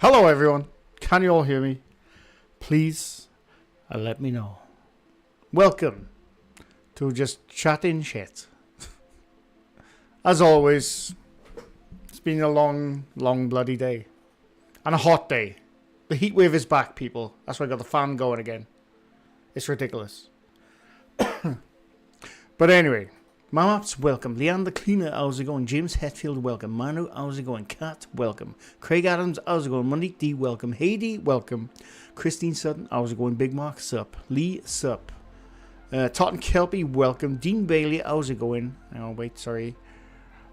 Hello everyone, can you all hear me? Please let me know. Welcome to just chatting shit. As always, it's been a long bloody day. And a hot day. The heat wave is back, people. That's why I got the fan going again. It's ridiculous. But anyway, Maps, welcome. Leanne the Cleaner, how's it going? James Hetfield, welcome. Manu, how's it going? Kat, welcome. Craig Adams, how's it going? Monique D, welcome. Heidi, welcome. Christine Sutton, how's it going? Big Mark, sup. Lee, sup. Totten Kelpie, welcome. Dean Bailey, how's it going? Oh, wait, sorry.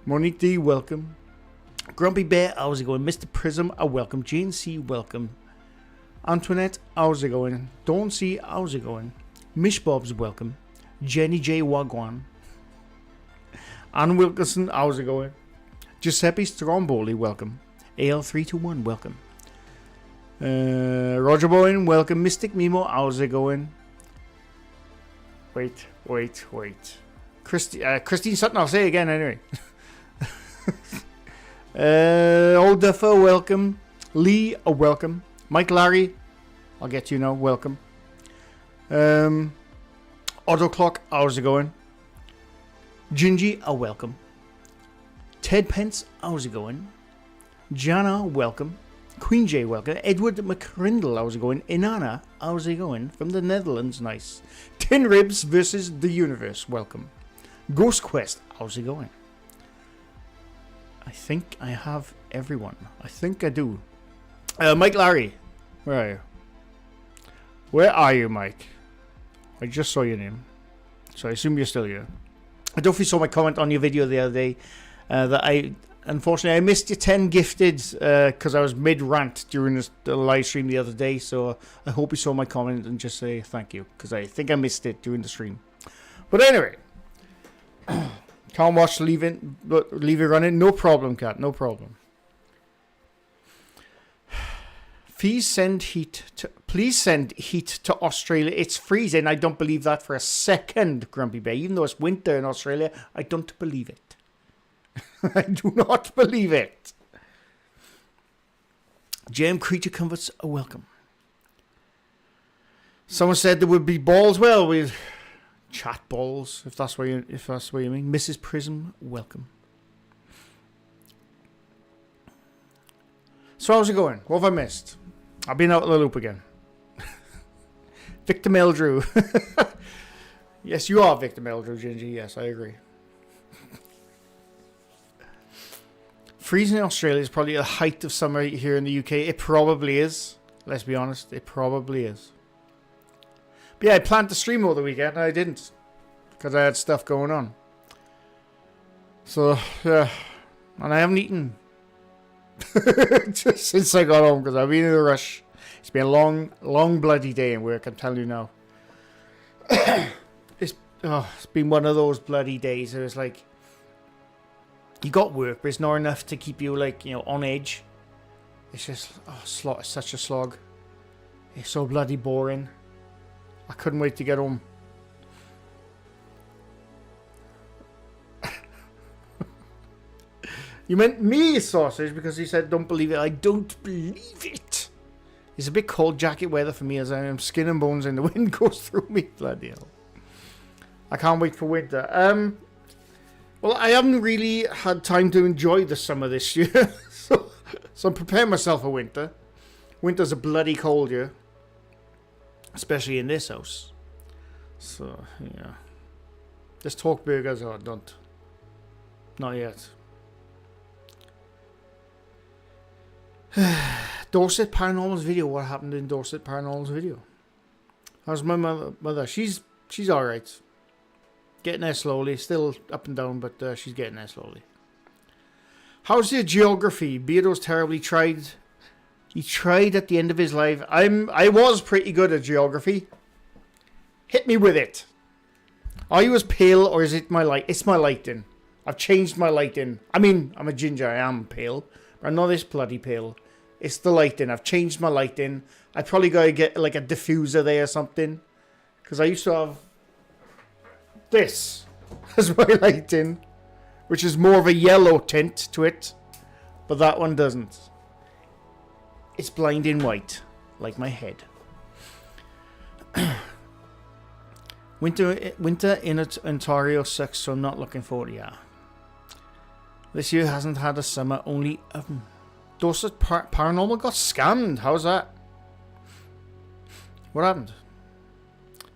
Monique D, welcome. Grumpy Bear, how's it going? Mr. Prism, welcome. Jane C, welcome. Antoinette, how's it going? Dawn C, how's it going? Mish Bob's, welcome. Jenny J, wagwan. Ann Wilkinson, how's it going? Giuseppe Stromboli, welcome. AL321, welcome. Roger Bowen, welcome. Mystic Mimo, how's it going? Wait. Christine Sutton, I'll say it again anyway. Old Duffer, welcome. Lee, welcome. Mike Larry, I'll get to you now, welcome. Auto Clock, how's it going? Gingy, welcome. Ted Pence, how's it going? Jana, welcome. Queen J, welcome. Edward McCrindle, how's it going? Inanna, how's it going? From the Netherlands, nice. Tin Ribs versus the Universe, welcome. Ghost Quest, how's it going? I think I have everyone. I think I do. Mike Larry, where are you? Where are you, Mike? I just saw your name, so I assume you're still here. I don't know if you saw my comment on your video the other day that unfortunately I missed your 10 gifted because I was mid-rant during the live stream the other day, so I hope you saw my comment and just say thank you because I think I missed it during the stream. But anyway, can't watch leave it running, no problem, Cat, no problem. Please send heat to Australia. It's freezing. I don't believe that for a second, Grumpy Bear. Even though it's winter in Australia, I don't believe it. I do not believe it. Gem Creature Comforts are welcome. Someone said there would be balls. Well, with chat balls, if that's what you mean. Mrs. Prism, welcome. So how's it going? What have I missed? I've been out of the loop again. Victor Meldrew. Yes, you are Victor Meldrew, Gingy. Yes, I agree. Freezing in Australia is probably the height of summer here in the UK. It probably is. Let's be honest. It probably is. But yeah, I planned to stream over the weekend and I didn't. Because I had stuff going on. So, yeah. And I haven't eaten. Just since I got home because I've been in a rush. It's been a long bloody day in work, I'm telling you now. It's been one of those bloody days. It was like you got work, but it's not enough to keep you on edge. It's just it's such a slog. It's so bloody boring. I couldn't wait to get home. You meant me, Sausage, because he said, don't believe it. I don't believe it. It's a bit cold jacket weather for me as I am skin and bones and the wind goes through me. Bloody hell. I can't wait for winter. Well, I haven't really had time to enjoy the summer this year. so I'm preparing myself for winter. Winter's a bloody cold year. Especially in this house. So, yeah. Let's talk burgers or don't. Not yet. Dorset Paranormal's video. What happened in Dorset Paranormal's video? How's my mother? She's alright. Getting there slowly. Still up and down, but she's getting there slowly. How's your geography? Beardo's terribly tried. He tried at the end of his life. I was pretty good at geography. Hit me with it. Are you as pale or is it my light? It's my lighting. I've changed my lighting. I mean, I'm a ginger. I am pale. But I'm not this bloody pale. It's the lighting. I've changed my lighting. I probably got to get like a diffuser there or something. Because I used to have this as my lighting. Which is more of a yellow tint to it. But that one doesn't. It's blinding white, like my head. Winter in Ontario sucks, so I'm not looking forward to it. This year hasn't had a summer, only Dorset Paranormal got scammed. How's that? What happened?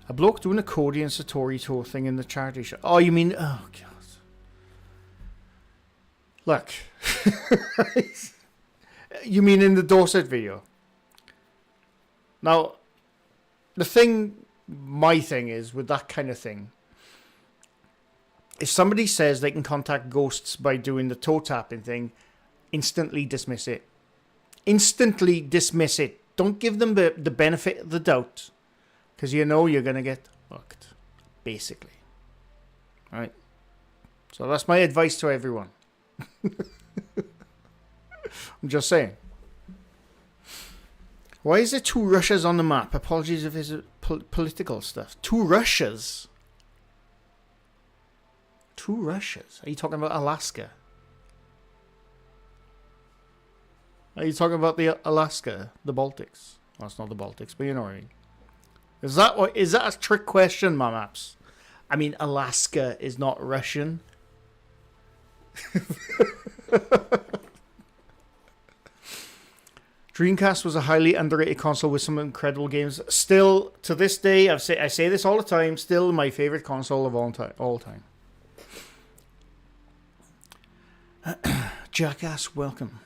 A bloke doing a accordion Satori tour thing in the charity shop. Oh, you mean... Oh, God. Look. You mean in the Dorset video? Now, my thing is, with that kind of thing, if somebody says they can contact ghosts by doing the toe tapping thing, instantly dismiss it. Instantly dismiss it. Don't give them the benefit of the doubt. Because you know you're going to get fucked. Basically. Alright? So that's my advice to everyone. I'm just saying. Why is there 2 Russias on the map? Apologies if it's political stuff. 2 Russias? 2 Russias? Are you talking about Alaska? Are you talking about the Alaska? The Baltics? Well, it's not the Baltics, but you know what I mean. Is that a trick question, my maps? I mean, Alaska is not Russian. Dreamcast was a highly underrated console with some incredible games. Still, to this day, I say this all the time, still my favorite console of all time. Jackass, welcome.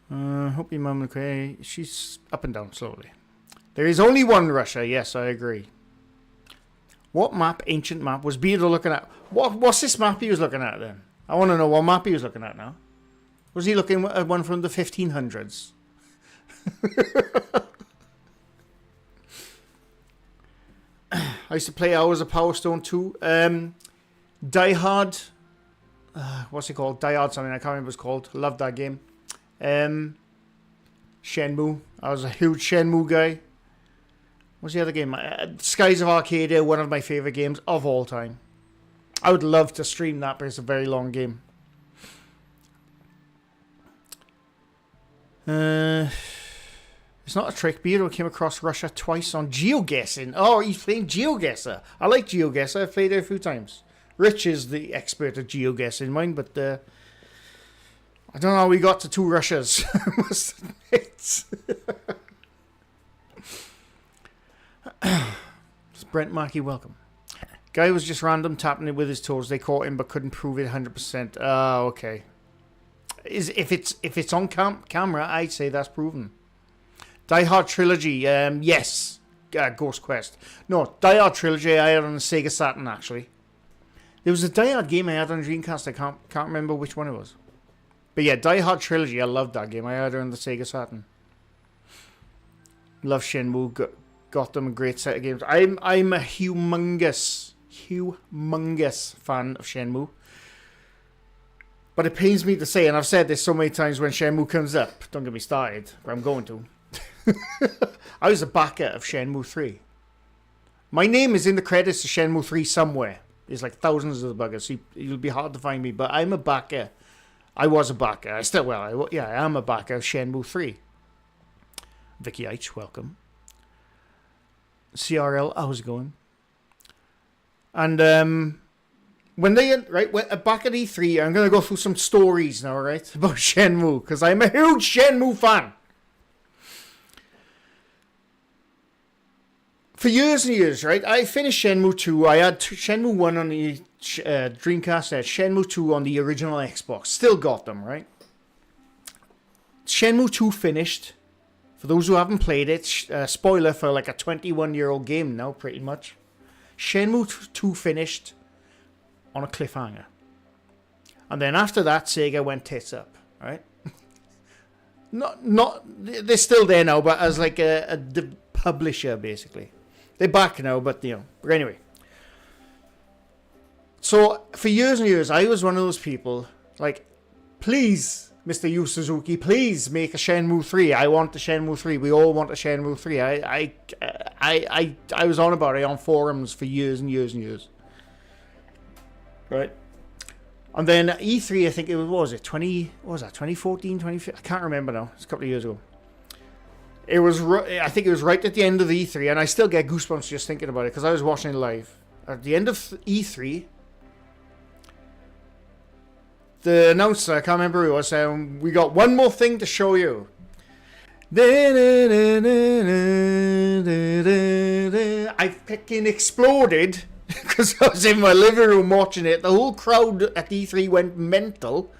Hope your mum okay. She's up and down slowly. There is only one Russia. Yes, I agree. What map, ancient map, was Beardo looking at? What's this map he was looking at then? I want to know what map he was looking at now. Was he looking at one from the 1500s? I used to play hours of Power Stone 2. Die Hard. What's it called? Die Hard something. I can't remember what it's called. Loved that game. Shenmue. I was a huge Shenmue guy. What's the other game? Skies of Arcadia, one of my favourite games of all time. I would love to stream that, but it's a very long game. It's not a trick. Beardo came across Russia twice on GeoGuessing. Oh, he's playing GeoGuessr. I like GeoGuessr. I've played it a few times. Rich is the expert at GeoGuessing, mine, but I don't know how we got to 2 Russias. Must admit. Brent Markey, welcome. Guy was just random tapping it with his toes. They caught him but couldn't prove it 100%. Oh, okay. If it's on camera, I'd say that's proven. Die Hard Trilogy, yes. Ghost Quest. No, Die Hard Trilogy I had on the Sega Saturn, actually. There was a Die Hard game I had on Dreamcast. I can't remember which one it was. But yeah, Die Hard Trilogy, I loved that game. I had it on the Sega Saturn. Love Shenmue. Got them a great set of games. I'm a humongous fan of Shenmue. But it pains me to say, and I've said this so many times when Shenmue comes up, don't get me started, but I'm going to. I was a backer of Shenmue 3. My name is in the credits of Shenmue 3 somewhere. There's like thousands of the buggers, so it'll be hard to find me, but I'm a backer. I was a backer. I am a backer of Shenmue 3. Vicky H, welcome. CRL, how's it going? And when they back at E3, I'm gonna go through some stories now, right, about Shenmue, because I'm a huge Shenmue fan. For years and years, right, I finished Shenmue 2. I had Shenmue 1 on the Dreamcast. I had Shenmue 2 on the original Xbox. Still got them, right? Shenmue 2 finished. For those who haven't played it, spoiler for like a 21-year-old game now, pretty much. Shenmue 2 finished on a cliffhanger. And then after that, Sega went tits up, right? They're still there now, but as like a publisher, basically. They're back now, but you know. But anyway. So, for years and years, I was one of those people, like, please, Mr. Yu Suzuki, please make a Shenmue 3. I want a Shenmue 3. We all want a Shenmue 3. I was on about it on forums for years and years and years. Right? And then E3, I think it was, what was it, 2014, 2015? I can't remember now. It's a couple of years ago. I think it was right at the end of the E3, and I still get goosebumps just thinking about it because I was watching it live. At the end of E3, the announcer, I can't remember who it was, saying, "We got one more thing to show you." I fucking exploded because I was in my living room watching it. The whole crowd at E3 went mental,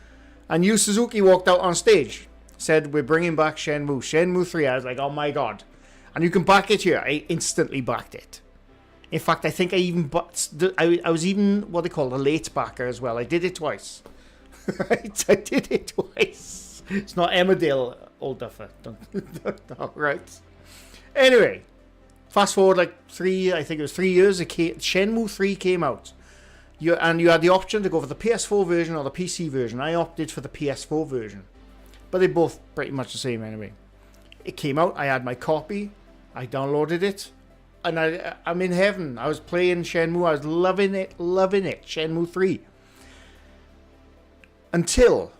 and Yu Suzuki walked out on stage, said, "We're bringing back Shenmue 3. I was like, oh my god. And you can back it here. I instantly backed it. In fact, I think I was even what they call a late backer as well. I did it twice. Right? I did it twice. It's not Emmerdale, old duffer. Right. Anyway, fast forward like I think it was 3 years, Shenmue 3 came out. You had the option to go for the PS4 version or the PC version. I opted for the PS4 version. But they're both pretty much the same anyway. It came out, I had my copy, I downloaded it, and I'm in heaven. I was playing Shenmue, I was loving it, Shenmue 3. Until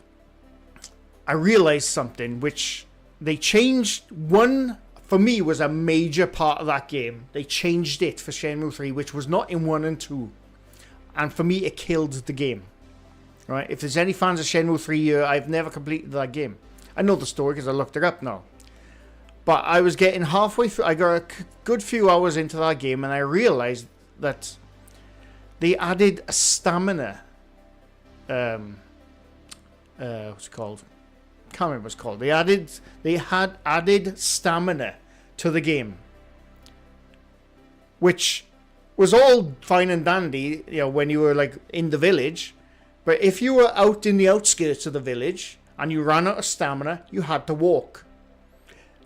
I realized something, which they changed. One, for me, was a major part of that game. They changed it for Shenmue 3, which was not in 1 and 2. And for me, it killed the game. Right? If there's any fans of Shenmue 3 here, I've never completed that game. I know the story because I looked it up now. But I was getting halfway through. I got a good few hours into that game, and I realized that they added a stamina. What's it called? Can't remember what it's called. They had added stamina to the game, which was all fine and dandy, when you were like in the village. But if you were out in the outskirts of the village and you ran out of stamina, you had to walk.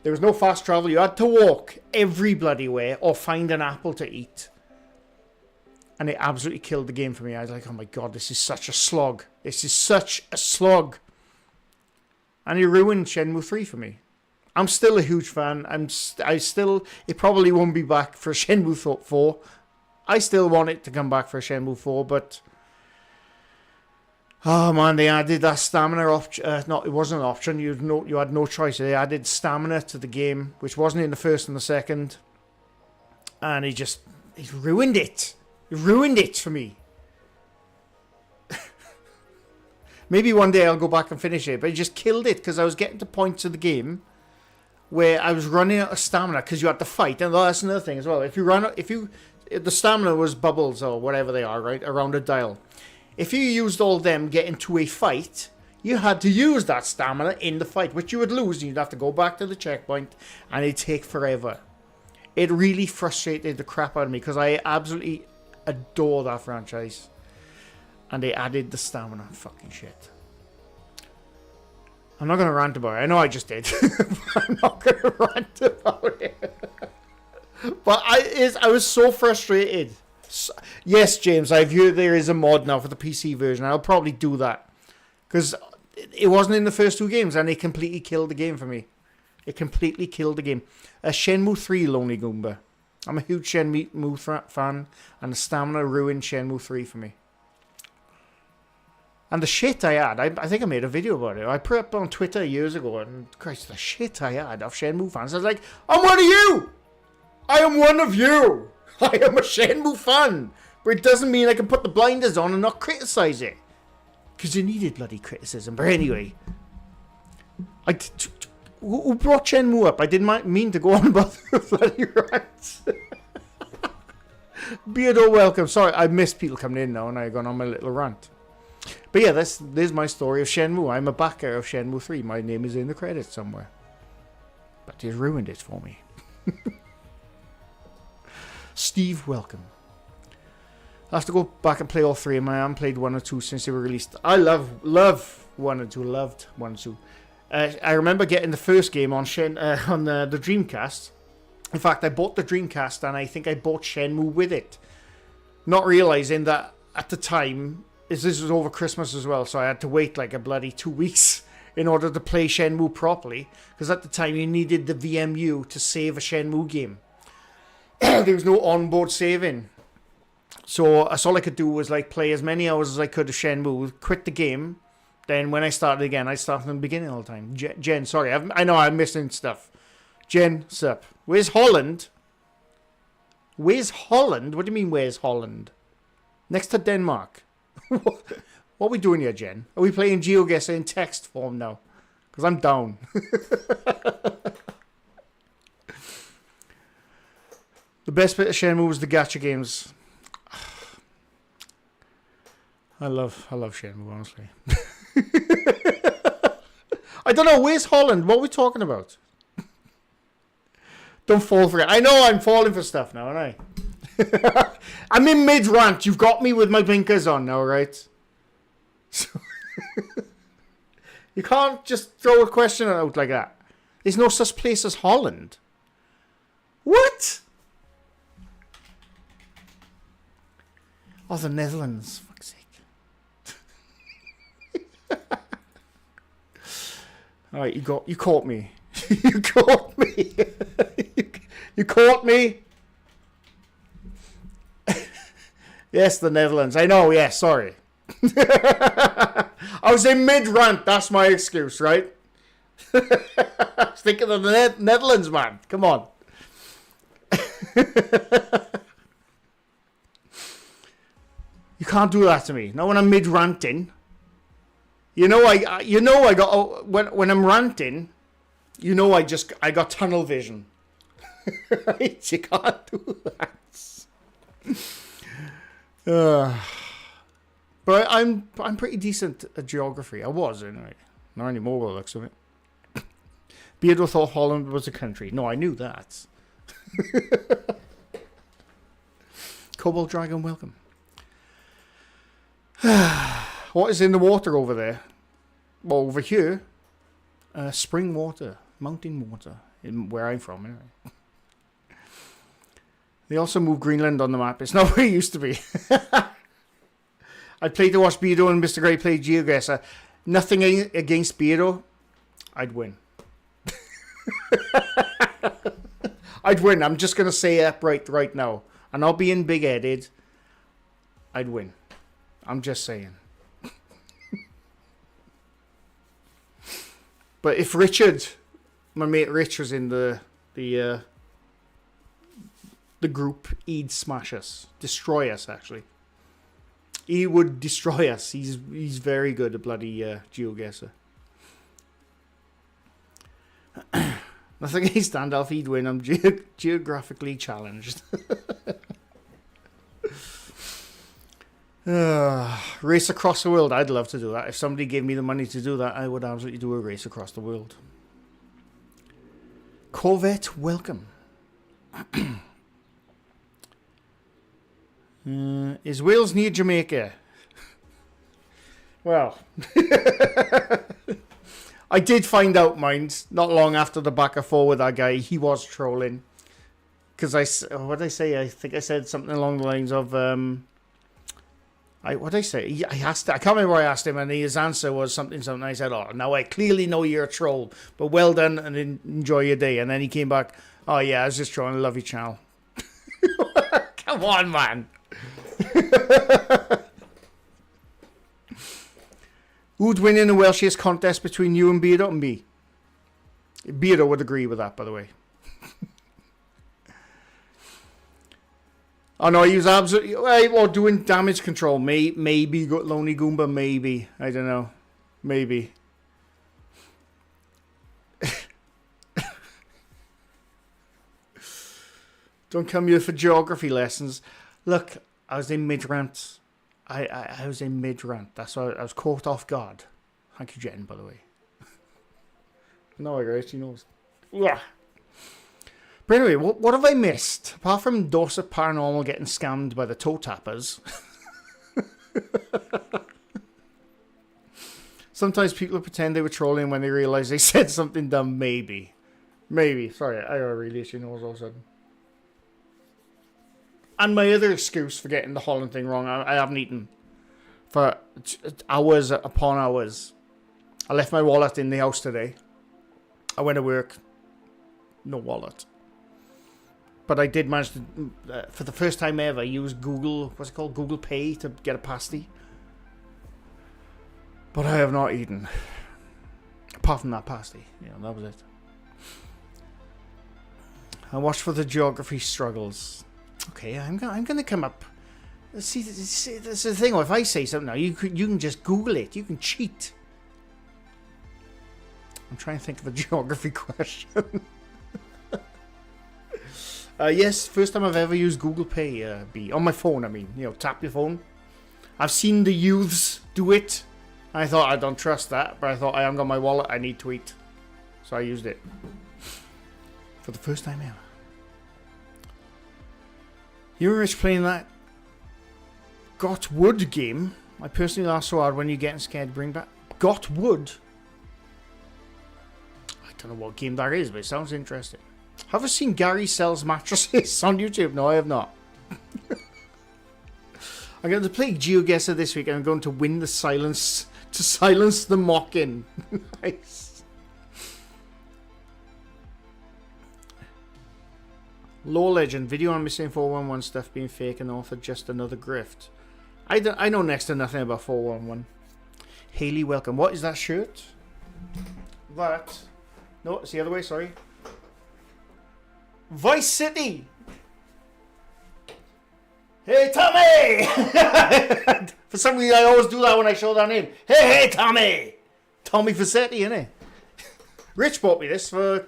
There was no fast travel. You had to walk every bloody way or find an apple to eat. And it absolutely killed the game for me. I was like, oh my god, this is such a slog. This is such a slog. And it ruined Shenmue 3 for me. I'm still a huge fan. It probably won't be back for Shenmue 4. I still want it to come back for Shenmue 4, but oh man, they added that stamina option. No, it wasn't an option. You had no choice. They added stamina to the game, which wasn't in the first and the second, and it ruined it. It ruined it for me. Maybe one day I'll go back and finish it, but it just killed it because I was getting to points of the game where I was running out of stamina because you had to fight, and that's another thing as well. If the stamina was bubbles or whatever they are, right, around a dial. If you used all them getting to a fight, you had to use that stamina in the fight, which you would lose, and you'd have to go back to the checkpoint, and it'd take forever. It really frustrated the crap out of me because I absolutely adore that franchise. And they added the stamina. Fucking shit. I'm not going to rant about it. I know I just did. I'm not going to rant about it. But I was so frustrated. Yes, James, I've heard there is a mod now for the PC version. I'll probably do that. Because it wasn't in the first two games, and it completely killed the game for me. It completely killed the game. Shenmue 3, Lonely Goomba. I'm a huge Shenmue fan, and the stamina ruined Shenmue 3 for me. And the shit I had, I think I made a video about it. I put it up on Twitter years ago, and Christ, the shit I had of Shenmue fans. I was like, I'm one of you! I am one of you! I am a Shenmue fan! But it doesn't mean I can put the blinders on and not criticise it. Because you needed bloody criticism. But anyway, who brought Shenmue up? I didn't mean to go on about the bloody rants. Beardo, welcome. Sorry, I missed people coming in now, and I've gone on my little rant. But yeah, there's my story of Shenmue. I'm a backer of Shenmue 3. My name is in the credits somewhere. But you ruined it for me. Steve, welcome. I have to go back and play all three of them. I haven't played 1 or 2 since they were released. I love 1 and 2. Loved 1 and 2. I remember getting the first game on the Dreamcast. In fact, I bought the Dreamcast, and I think I bought Shenmue with it. Not realizing that at the time, this was over Christmas as well, so I had to wait like a bloody 2 weeks in order to play Shenmue properly. Because at the time, you needed the VMU to save a Shenmue game. There was no onboard saving. So that's all I could do was like play as many hours as I could of Shenmue, quit the game. Then when I started again, I started from the beginning all the time. Jen, sorry, I know I'm missing stuff. Jen, sup? Where's Holland? Where's Holland? What do you mean, where's Holland? Next to Denmark. What are we doing here, Jen? Are we playing GeoGuessr in text form now? Because I'm down. The best bit of Shenmue was the gacha games. I love Shenmue, honestly. I don't know, where's Holland? What are we talking about? Don't fall for it. I know I'm falling for stuff now, aren't I? I'm in mid-rant. You've got me with my blinkers on now, right? So you can't just throw a question out like that. There's no such place as Holland. What? Oh, the Netherlands. Fuck's sake. Alright, you caught me. You caught me. You caught me. Yes, the Netherlands. I know, yeah, sorry. I was in mid-rant, that's my excuse, right? I was thinking of the Netherlands, man. Come on. You can't do that to me. Not when I'm mid-ranting. You know I got when I'm ranting, you know I got tunnel vision. Right? You can't do that. But I'm pretty decent at geography. I was anyway. Not anymore by the looks of it. Beardo thought Holland was a country. No, I knew that. Cobalt Dragon, welcome. What is in the water over there? Well, over here, spring water, mountain water, where I'm from anyway. They also moved Greenland on the map. It's not where it used to be. I'd play to watch Beardo and MrGrey play GeoGuessr. Nothing against Beardo. I'd win. I'd win. I'm just going to say it right now. And I'll be in big-headed. I'd win. I'm just saying. But if Richard, my mate Rich, was in the group, he'd smash us. Destroy us, actually. He would destroy us. He's very good at bloody GeoGuessr. Nothing against Standoff, he'd win. I'm geographically challenged. Race across the world. I'd love to do that. If somebody gave me the money to do that, I would absolutely do a race across the world. Corvette, welcome. Is Wales near Jamaica? Well, I did find out, mind, not long after the back and forth with that guy. He was trolling. Because what did I say? I think I said something along the lines of, what did I say? I can't remember what I asked him, and his answer was something. I said, oh, now I clearly know you're a troll, but well done and enjoy your day. And then he came back, oh yeah, I was just trolling, love your channel. Come on, man. Who'd win in the Welshiest contest between you and Beardo and me? Beardo would agree with that, by the way. Oh no, he was absolutely well doing damage control. Maybe Lonely Goomba, maybe. I don't know. Maybe. Don't come here for geography lessons. Look, I was in mid-rant. I was in mid-rant. That's why I was caught off guard. Thank you, Jen, by the way. No, I guess she knows. Yeah. But anyway, what have I missed? Apart from Dorset Paranormal getting scammed by the toe tappers. Sometimes people pretend they were trolling when they realise they said something dumb. Maybe. Sorry, I got a really itchy nose all of a sudden. And my other excuse for getting the Holland thing wrong, I haven't eaten for hours upon hours. I left my wallet in the house today. I went to work. No wallet. But I did manage to, for the first time ever, use Google, what's it called? Google Pay to get a pasty. But I have not eaten. Apart from that pasty. Yeah, that was it. I watched for the geography struggles. Okay, I'm gonna come up. See, this is the thing. If I say something now, you can just Google it. You can cheat. I'm trying to think of a geography question. Yes, first time I've ever used Google Pay. B on my phone. I mean, you know, tap your phone. I've seen the youths do it. I thought I don't trust that, but I thought I haven't got my wallet. I need to eat, so I used it for the first time ever. You and Rich playing that Got Wood game. I personally laugh so hard when you're getting scared. Bring back Got Wood. I don't know what game that is, but it sounds interesting. Have I seen Gary sells mattresses on YouTube? No, I have not. I'm going to play GeoGuessr this week and I'm going to win the silence to silence the mocking. Nice. Law Legend, video on missing 411 stuff being fake and author just another grift. I know next to nothing about 411. Haley, welcome. What is that shirt? That. No, it's the other way, sorry. Vice City! Hey, Tommy! For some reason, I always do that when I show that name. Hey, Tommy! Tommy Vassetti, innit? Rich bought me this for,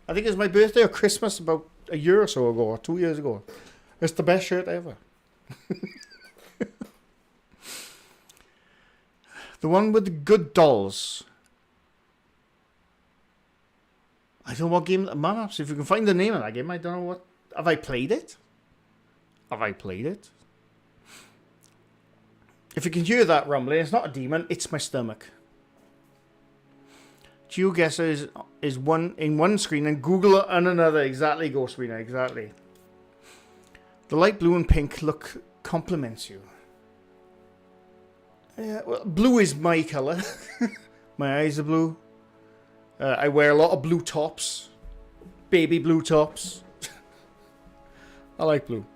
I think it was my birthday or Christmas about a year or so ago, or 2 years ago. It's the best shirt ever. The one with the good dolls. I don't know what game. Man, if you can find the name of that game, I don't know what. Have I played it? Have I played it? If you can hear that rumbling, it's not a demon, it's my stomach. GeoGuessr is one in one screen and Google on another. Exactly, Ghost Wiener, exactly. The light blue and pink look complements you. Yeah, well, blue is my colour. My eyes are blue. I wear a lot of blue tops. Baby blue tops. I like blue.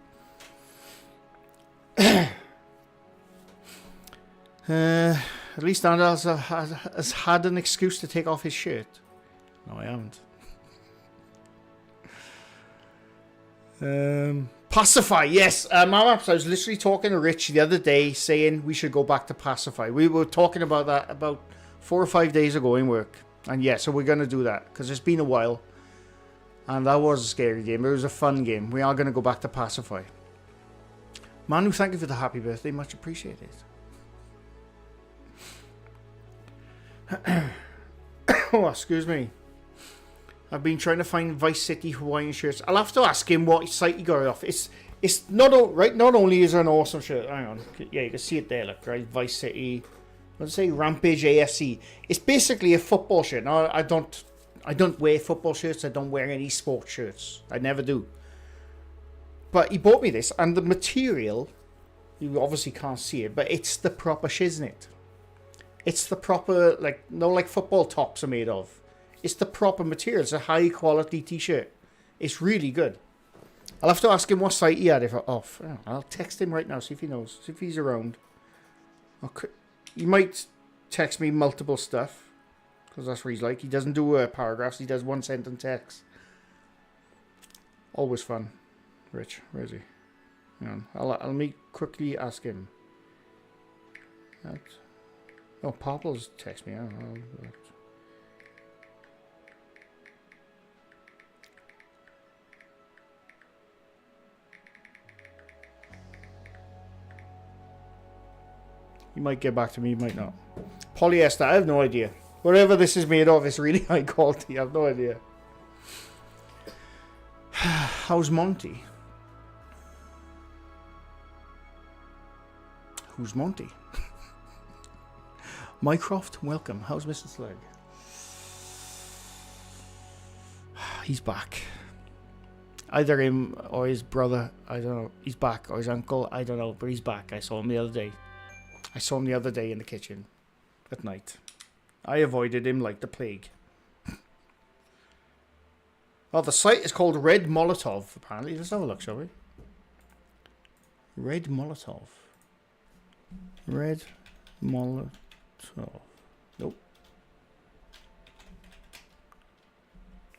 At least Anders has had an excuse to take off his shirt. No, I haven't. Pacify, yes. Mamaps, I was literally talking to Rich the other day saying we should go back to Pacify. We were talking about that about 4 or 5 days ago in work. And yeah, so we're going to do that because it's been a while. And that was a scary game. It was a fun game. We are going to go back to Pacify. Manu, thank you for the happy birthday. Much appreciated. Oh, excuse me. I've been trying to find Vice City Hawaiian shirts. I'll have to ask him what site he got it off. It's not right. Not only is there an awesome shirt. Hang on. Yeah, you can see it there. Look, right. Vice City. Let's say Rampage AFC. It's basically a football shirt. Now, I don't wear football shirts. I don't wear any sports shirts. I never do. But he bought me this, and the material, you obviously can't see it, but it's the proper shiznit. It's the proper, like football tops are made of. It's the proper material. It's a high quality t-shirt. It's really good. I'll have to ask him what site he had it off. I'll text him right now, see if he knows, see if he's around. Okay. He might text me multiple stuff, because that's what he's like. He doesn't do paragraphs, he does one sentence text. Always fun. Rich, where is he? Hang on. I'll me quickly ask him. Oh, Popple's text me. I don't know. He might get back to me, he might not. Polyester, I have no idea. Whatever this is made of, it's really high quality. I have no idea. How's Monty? Who's Monty? Mycroft, welcome. How's Mr. Slug? He's back. Either him or his brother, I don't know. He's back, or his uncle, I don't know, but he's back. I saw him the other day. In the kitchen at night. I avoided him like the plague. Oh, the site is called Red Molotov, apparently. Let's have a look, shall we? Red Molotov. Red Molotov. Nope.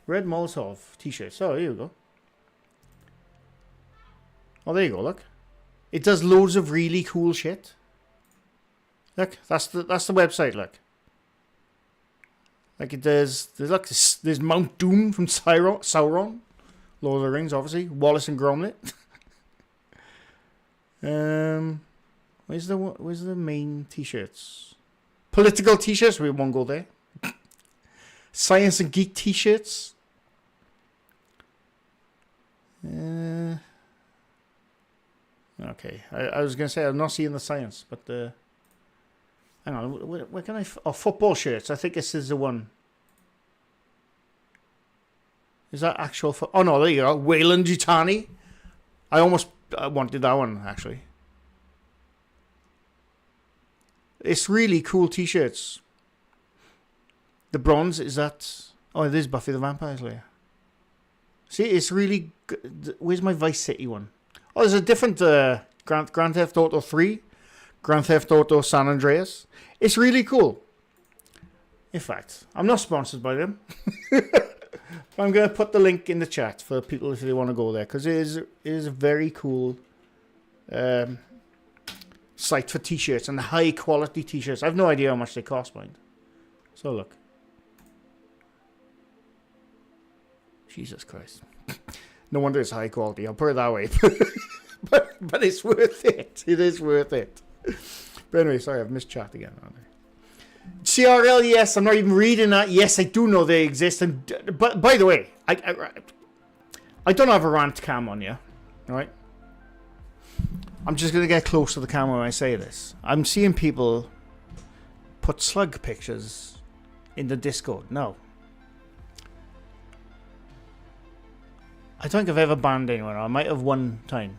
Red Molotov t-shirts. Oh, here we go. Oh, there you go, look. It does loads of really cool shit. Look, that's the website, look. Like it does, there's Mount Doom from Sauron. Lord of the Rings, obviously. Wallace and Gromit. Where's the main t-shirts? Political t-shirts, we won't go there. Science and Geek t-shirts. Okay, I was going to say I'm not seeing the science, but hang on, where can I... football shirts. I think this is the one. Is that actual... oh, no, there you go. Wayland Yutani. I almost wanted that one, actually. It's really cool t-shirts. The bronze, is that... oh, it is Buffy the Vampire Slayer. See, it's really good. Where's my Vice City one? Oh, there's a different Grand Theft Auto 3. Grand Theft Auto San Andreas. It's really cool. In fact, I'm not sponsored by them. I'm going to put the link in the chat for people if they want to go there. Because it is a very cool site for t-shirts. And high quality t-shirts. I have no idea how much they cost, mind. So look. Jesus Christ. No wonder it's high quality. I'll put it that way. but it's worth it. It is worth it. But anyway, sorry, I've missed chat again. CRL, yes, I'm not even reading that. Yes, I do know they exist. And but by the way, I don't have a rant cam on you, right? I'm just gonna get close to the camera when I say this. I'm seeing people put slug pictures in the Discord. No. I don't think I've ever banned anyone. I might have one time.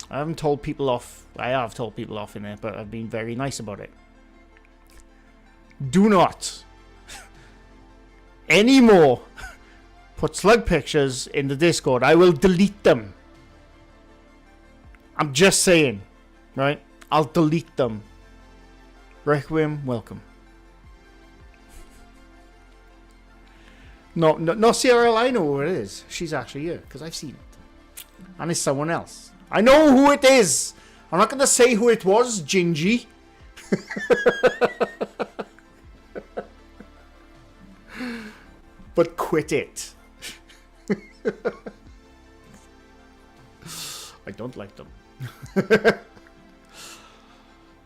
I haven't told people off. I have told people off in it, but I've been very nice about it. Do not anymore put slug pictures in the Discord. I will delete them. I'm just saying, right? I'll delete them. Requiem, welcome. No, CRL, I know who it is. She's actually here, because I've seen it. And it's someone else. I know who it is. I'm not going to say who it was, Gingy. But quit it. I don't like them.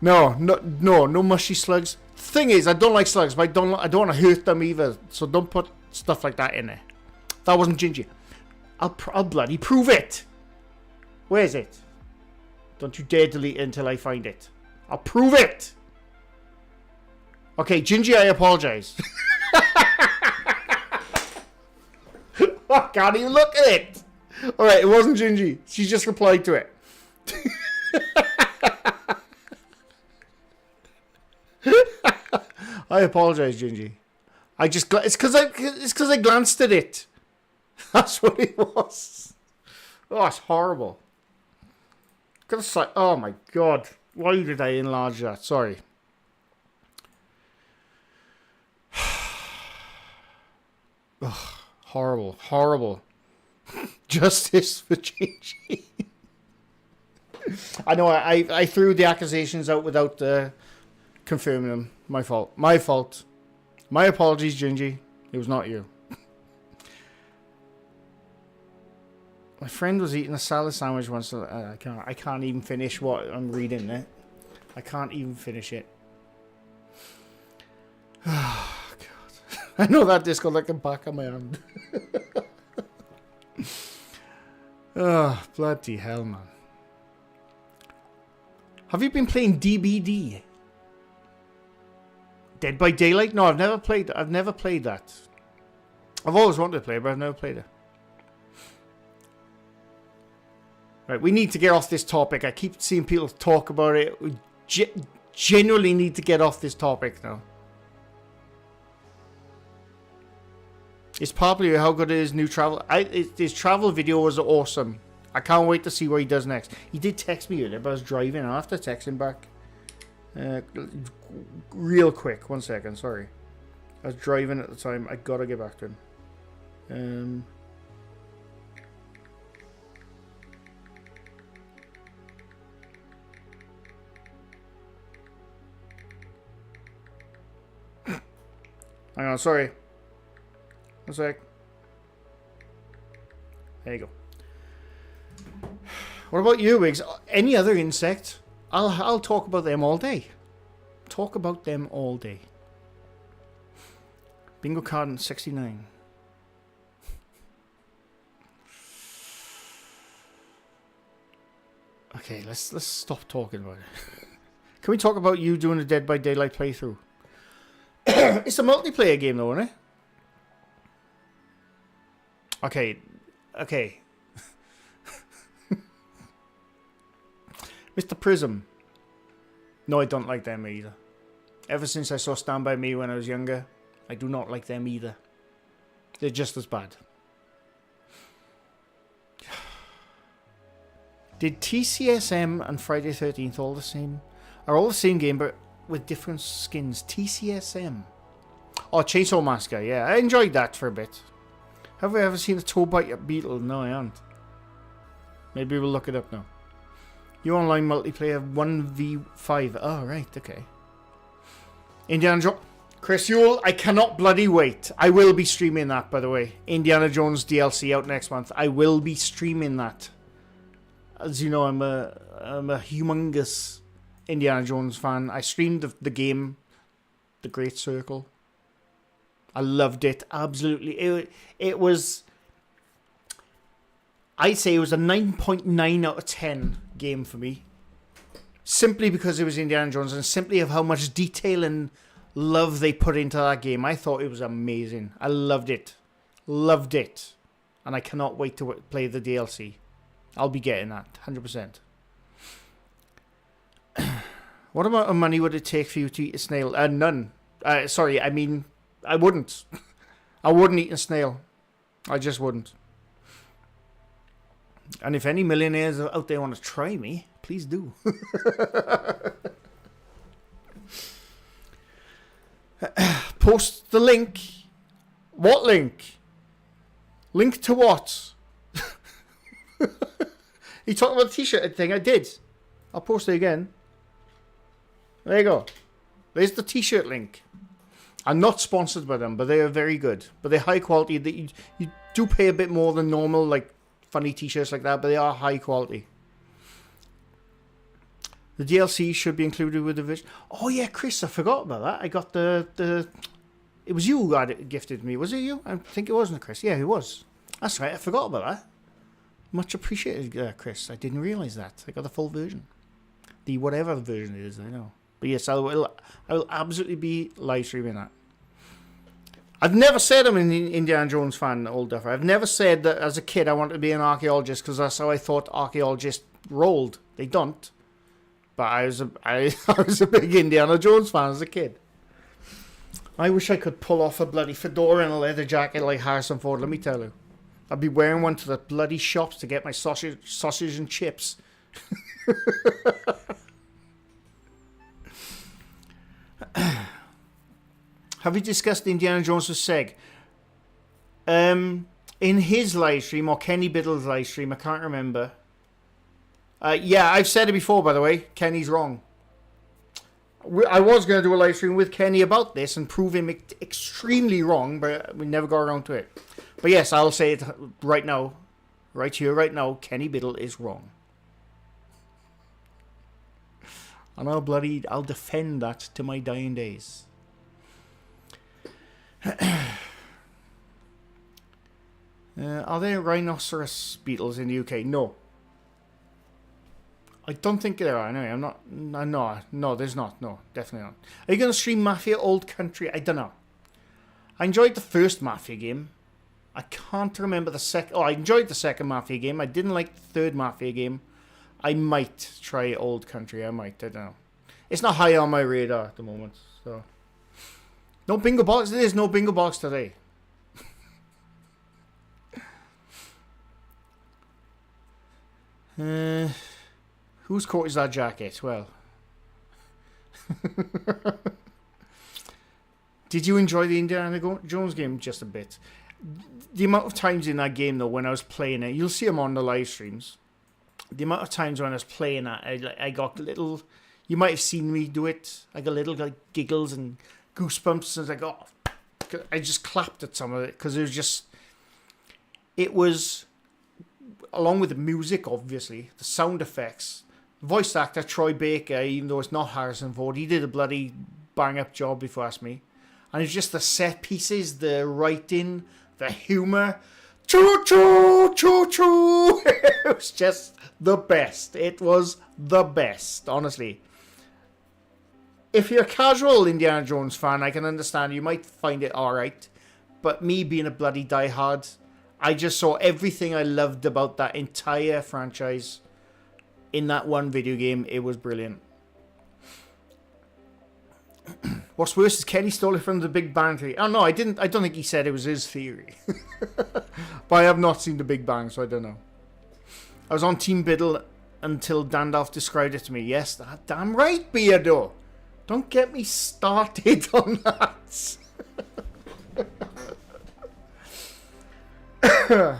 No mushy slugs. Thing is, I don't like slugs, but I don't want to hurt them either. So don't put stuff like that in there. That wasn't Gingy. I'll bloody prove it. Where is it? Don't you dare delete it until I find it. I'll prove it. Okay, Gingy, I apologize. I can't even look at it. Alright, it wasn't Gingy. She just replied to it. I apologize, Gingy. It's because I glanced at it. That's what it was. Oh, it's horrible. Oh my god. Why did I enlarge that? Sorry. Ugh, horrible. Justice for Gingy. I know I threw the accusations out without confirming them. My fault. My apologies, Gingy. It was not you. My friend was eating a salad sandwich once. I can't even finish what I'm reading there. I can't even finish it. Oh, God. I know that disco like the back of my hand. Oh, bloody hell, man. Have you been playing DBD? Dead by Daylight? No, I've never played that. I've always wanted to play it, but I've never played it. Right, we need to get off this topic. I keep seeing people talk about it. We genuinely need to get off this topic now. It's probably how good his new travel. His travel video was awesome. I can't wait to see what he does next. He did text me earlier, but I was driving. I'll have to text him back. Real quick. 1 second, sorry. I was driving at the time. I gotta get back to him. Hang on, sorry. 1 sec. There you go. What about you, Wiggs? Any other insect? I'll talk about them all day. Talk about them all day. Bingo card 69. Okay, let's stop talking about it. Can we talk about you doing a Dead by Daylight playthrough? It's a multiplayer game though, isn't it? Okay. Mr. Prism. No, I don't like them either. Ever since I saw Stand By Me when I was younger, I do not like them either. They're just as bad. Did TCSM and Friday 13th all the same? Are all the same game but with different skins? TCSM. Oh, Chainsaw Massacre, yeah. I enjoyed that for a bit. Have I ever seen a toe bite a beetle? No, I haven't. Maybe we'll look it up now. You online multiplayer 1v5. Oh, right, okay. Indiana Jones. Chris Yule, I cannot bloody wait. I will be streaming that, by the way. Indiana Jones DLC out next month. I will be streaming that. As you know, I'm a humongous Indiana Jones fan. I streamed the game, The Great Circle. I loved it. Absolutely. It was... I'd say it was a 9.9 out of 10 game for me. Simply because it was Indiana Jones and simply of how much detail and love they put into that game. I thought it was amazing. I loved it. Loved it. And I cannot wait to play the DLC. I'll be getting that. 100%. What amount of money would it take for you to eat a snail? None. Sorry, I mean, I wouldn't. I wouldn't eat a snail. I just wouldn't. And if any millionaires out there want to try me, please do. Post the link. What link? Link to what? You talking about the t-shirt thing? I did. I'll post it again. There you go. There's the t-shirt link. I'm not sponsored by them, but they are very good. But they're high quality. You do pay a bit more than normal, like funny t-shirts like that, but they are high quality. The DLC should be included with the vision. Oh yeah, Chris, I forgot about that. I got the. It was you who had it gifted me. Was it you? I think it wasn't Chris. Yeah, it was. That's right. I forgot about that. Much appreciated, Chris. I didn't realize that. I got the full version. The whatever version it is, I know. But yes, I will absolutely be live streaming that. I've never said I'm an Indiana Jones fan, old duffer. I've never said that as a kid I wanted to be an archaeologist because that's how I thought archaeologists rolled. They don't. But I was a big Indiana Jones fan as a kid. I wish I could pull off a bloody fedora and a leather jacket like Harrison Ford, let me tell you. I'd be wearing one to the bloody shops to get my sausage and chips. Have you discussed Indiana Jones with Seg? In his live stream, or Kenny Biddle's live stream, I can't remember. Yeah, I've said it before, by the way. Kenny's wrong. I was going to do a live stream with Kenny about this and prove him extremely wrong, but we never got around to it. But yes, I'll say it right now. Right here, right now, Kenny Biddle is wrong. And I'll defend that to my dying days. Are there rhinoceros beetles in the UK? No. I don't think there are. Anyway, I'm not. No, there's not. No, definitely not. Are you going to stream Mafia Old Country? I don't know. I enjoyed the first Mafia game. I can't remember the second. Oh, I enjoyed the second Mafia game. I didn't like the third Mafia game. I might try Old Country. I don't know. It's not high on my radar at the moment. So, no bingo box. There's no bingo box today. Whose coat is that jacket? Well, did you enjoy the Indiana Jones game? Just a bit. The amount of times in that game, though, when I was playing it, you'll see them on the live streams. The amount of times when I was playing it, I got little... You might have seen me do it. I got little like giggles and goosebumps. And I was like, oh... I just clapped at some of it because it was just... It was... Along with the music, obviously, the sound effects... Voice actor Troy Baker, even though it's not Harrison Ford, he did a bloody bang-up job, if you ask me. And it's just the set pieces, the writing, the humour. Choo-choo, choo-choo. It was just the best. It was the best, honestly. If you're a casual Indiana Jones fan, I can understand. You might find it alright. But me being a bloody diehard, I just saw everything I loved about that entire franchise in that one video game. It was brilliant. What's worse is Kenny stole it from the Big Bang Theory. Oh no, I didn't. I don't think he said it was his theory. But I have not seen the Big Bang, so I don't know. I was on Team Biddle until Dandalf described it to me. Yes, that damn right, Beardo. Don't get me started on that. Oh,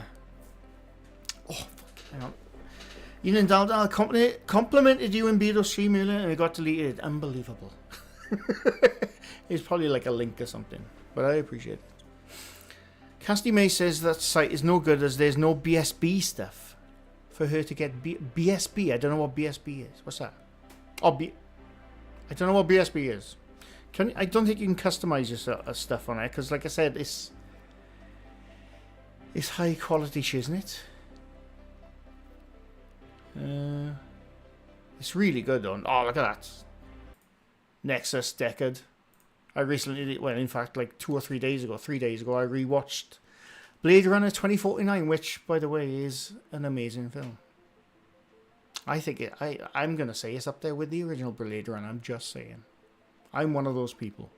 fuck. Hang on. Ian Daldal complimented you in Beardo's stream earlier and it got deleted. Unbelievable. It's probably like a link or something, but I appreciate it. Cassidy May says that site is no good as there's no BSB stuff for her to get BSB. I don't know what BSB is. What's that? Oh, I don't know what BSB is. I don't think you can customize your stuff on it because, like I said, it's high quality shit, isn't it? It's really good on. Oh, look at that. Nexus Decade. I recently, well, in fact, like 3 days ago, I rewatched Blade Runner 2049, which, by the way, is an amazing film. I think I'm going to say it's up there with the original Blade Runner. I'm just saying. I'm one of those people.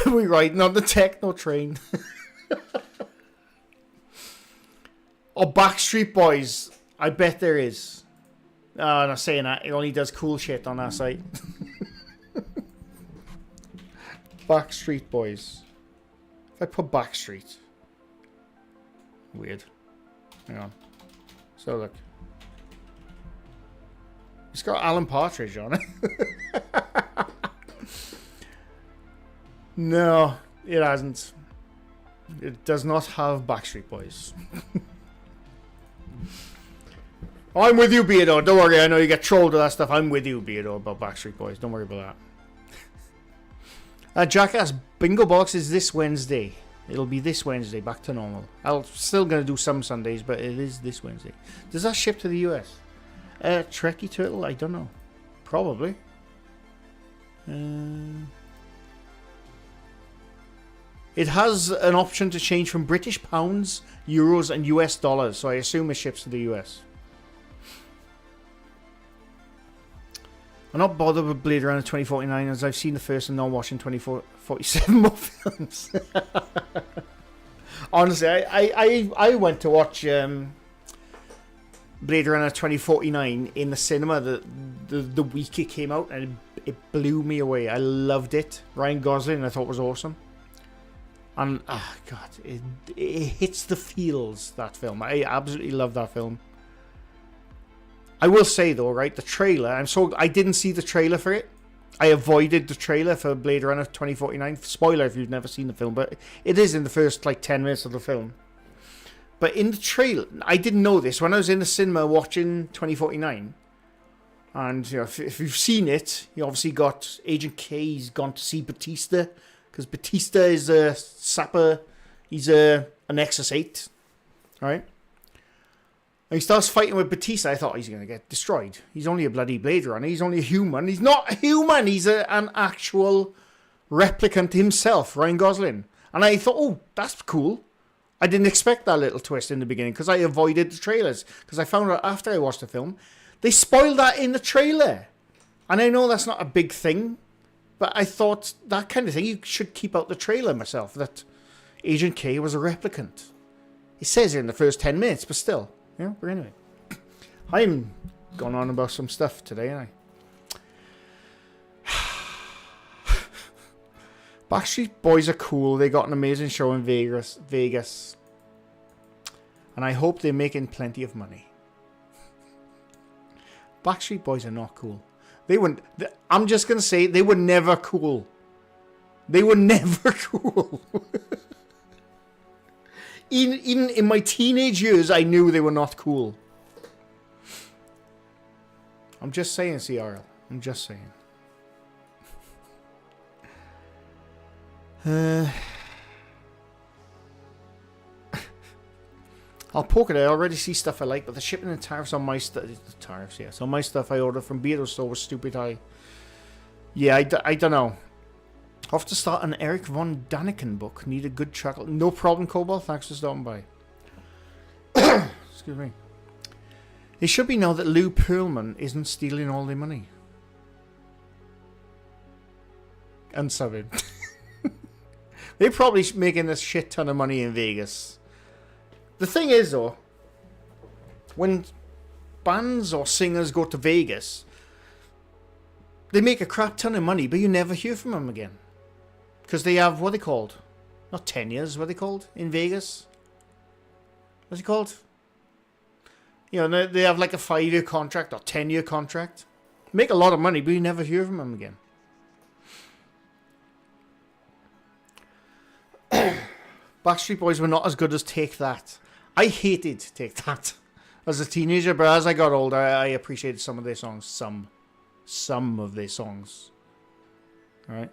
We riding on the techno train. Or Backstreet Boys. I bet there is. I'm not saying that. It only does cool shit on our site. Backstreet Boys. If I put Backstreet. Weird. Hang on. So look. It's got Alan Partridge on it. No, it hasn't. It does not have Backstreet Boys. I'm with you, Beardo. Don't worry, I know you get trolled with that stuff. I'm with you, Beardo, about Backstreet Boys. Don't worry about that. Jackass Bingo Box is this Wednesday. It'll be this Wednesday, back to normal. I'm still going to do some Sundays, but it is this Wednesday. Does that ship to the US? Trekkie Turtle? I don't know. Probably. It has an option to change from British pounds, euros, and US dollars, so I assume it ships to the US. I'm not bothered with Blade Runner 2049 as I've seen the first and not watching 2047 more films. Honestly, I went to watch Blade Runner 2049 in the cinema the week it came out, and it blew me away. I loved it. Ryan Gosling I thought was awesome. And, oh God, it hits the feels, that film. I absolutely love that film. I will say though, right, the trailer, I didn't see the trailer for it. I avoided the trailer for Blade Runner 2049. Spoiler if you've never seen the film, but it is in the first like 10 minutes of the film. But in the trailer, I didn't know this when I was in the cinema watching 2049. And you know, if you've seen it, you obviously got Agent K. He's gone to see Batista because Batista is a sapper. He's an Nexus 8, right? And he starts fighting with Batista. I thought he's going to get destroyed. He's only a bloody Blade Runner. He's only a human. He's not a human. He's an actual replicant himself, Ryan Gosling. And I thought, oh, that's cool. I didn't expect that little twist in the beginning because I avoided the trailers. Because I found out after I watched the film, they spoiled that in the trailer. And I know that's not a big thing, but I thought that kind of thing, you should keep out the trailer myself. That, Agent K was a replicant. It says it in the first 10 minutes, but still. Yeah, but anyway. I'm going on about some stuff today, aren't I? Backstreet Boys are cool. They got an amazing show in Vegas. And I hope they're making plenty of money. Backstreet Boys are not cool. They wouldn't. I'm just going to say they were never cool. They were never cool. Even in my teenage years, I knew they were not cool. I'm just saying, CRL. I'm just saying. I'll poke it. I already see stuff I like, but the shipping and tariffs on my stuff. The tariffs, yes. On my stuff I ordered from Beardo Store was stupid high. Yeah, I don't know. Off to start an Eric von Daniken book. Need a good chuckle. No problem, Cobalt. Thanks for stopping by. Excuse me. It should be known that Lou Pearlman isn't stealing all their money. And subbing. They're probably making a shit ton of money in Vegas. The thing is, though, when bands or singers go to Vegas, they make a crap ton of money, but you never hear from them again. Because they have, what are they called? Not tenures, what are they called in Vegas? What's it called? You know, they have like a 5-year contract or 10-year contract. Make a lot of money, but you never hear from them again. Backstreet Boys were not as good as Take That. I hated Take That as a teenager, but as I got older, I appreciated some of their songs. Some of their songs. Alright.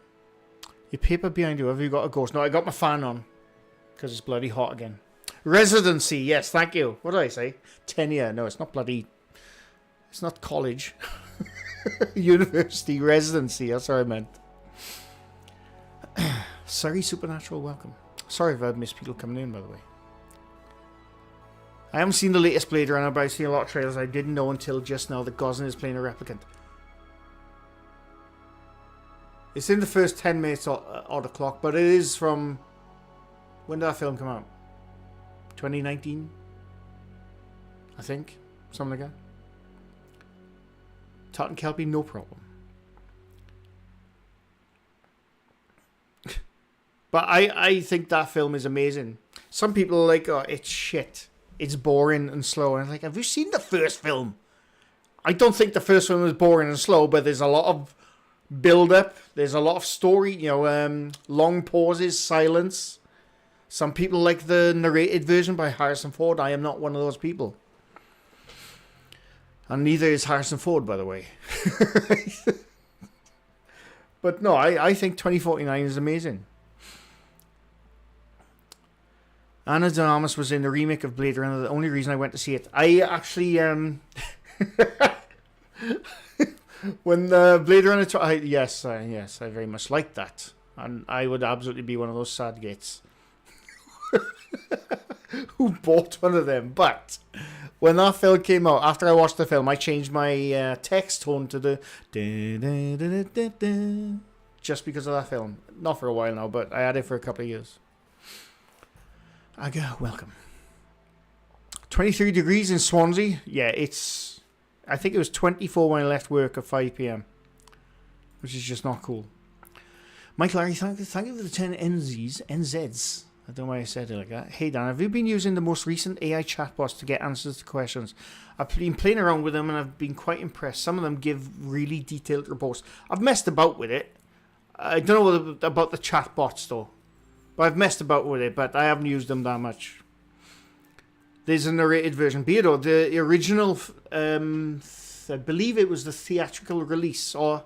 Your paper behind you, have you got a ghost? No, I got my fan on. Because it's bloody hot again. Residency, yes, thank you. What did I say? Tenure. No, it's not bloody... It's not college. University residency, that's what I meant. Surrey Supernatural, welcome. Sorry if I've missed people coming in, by the way. I haven't seen the latest Blade Runner, but I've seen a lot of trailers. I didn't know until just now that Gosling is playing a replicant. It's in the first 10 minutes or the clock, but it is from... When did that film come out? 2019? I think. Something like that. Tartan Kelpie, no problem. But I think that film is amazing. Some people are like, oh, it's shit. It's boring and slow. And I'm like, have you seen the first film? I don't think the first film is boring and slow, but there's a lot of build-up. There's a lot of story, you know, long pauses, silence. Some people like the narrated version by Harrison Ford. I am not one of those people. And neither is Harrison Ford, by the way. But no, I think 2049 is amazing. Anna de Armas was in the remake of Blade Runner. The only reason I went to see it. I actually... when the Blade Runner... Yes, I very much liked that. And I would absolutely be one of those sad gates. Who bought one of them. But when that film came out, after I watched the film, I changed my text tone to the... Just because of that film. Not for a while now, but I had it for a couple of years. Aga, welcome. 23 degrees in Swansea. Yeah, it's... I think it was 24 when I left work at 5 p.m. Which is just not cool. Mike Larry, thank you for the 10 NZs. I don't know why I said it like that. Hey Dan, have you been using the most recent AI chatbots to get answers to questions? I've been playing around with them and I've been quite impressed. Some of them give really detailed reports. I've messed about with it. I don't know about the chatbots though. But I've messed about with it, but I haven't used them that much. There's a narrated version. Beardo, the original, I believe it was the theatrical release, or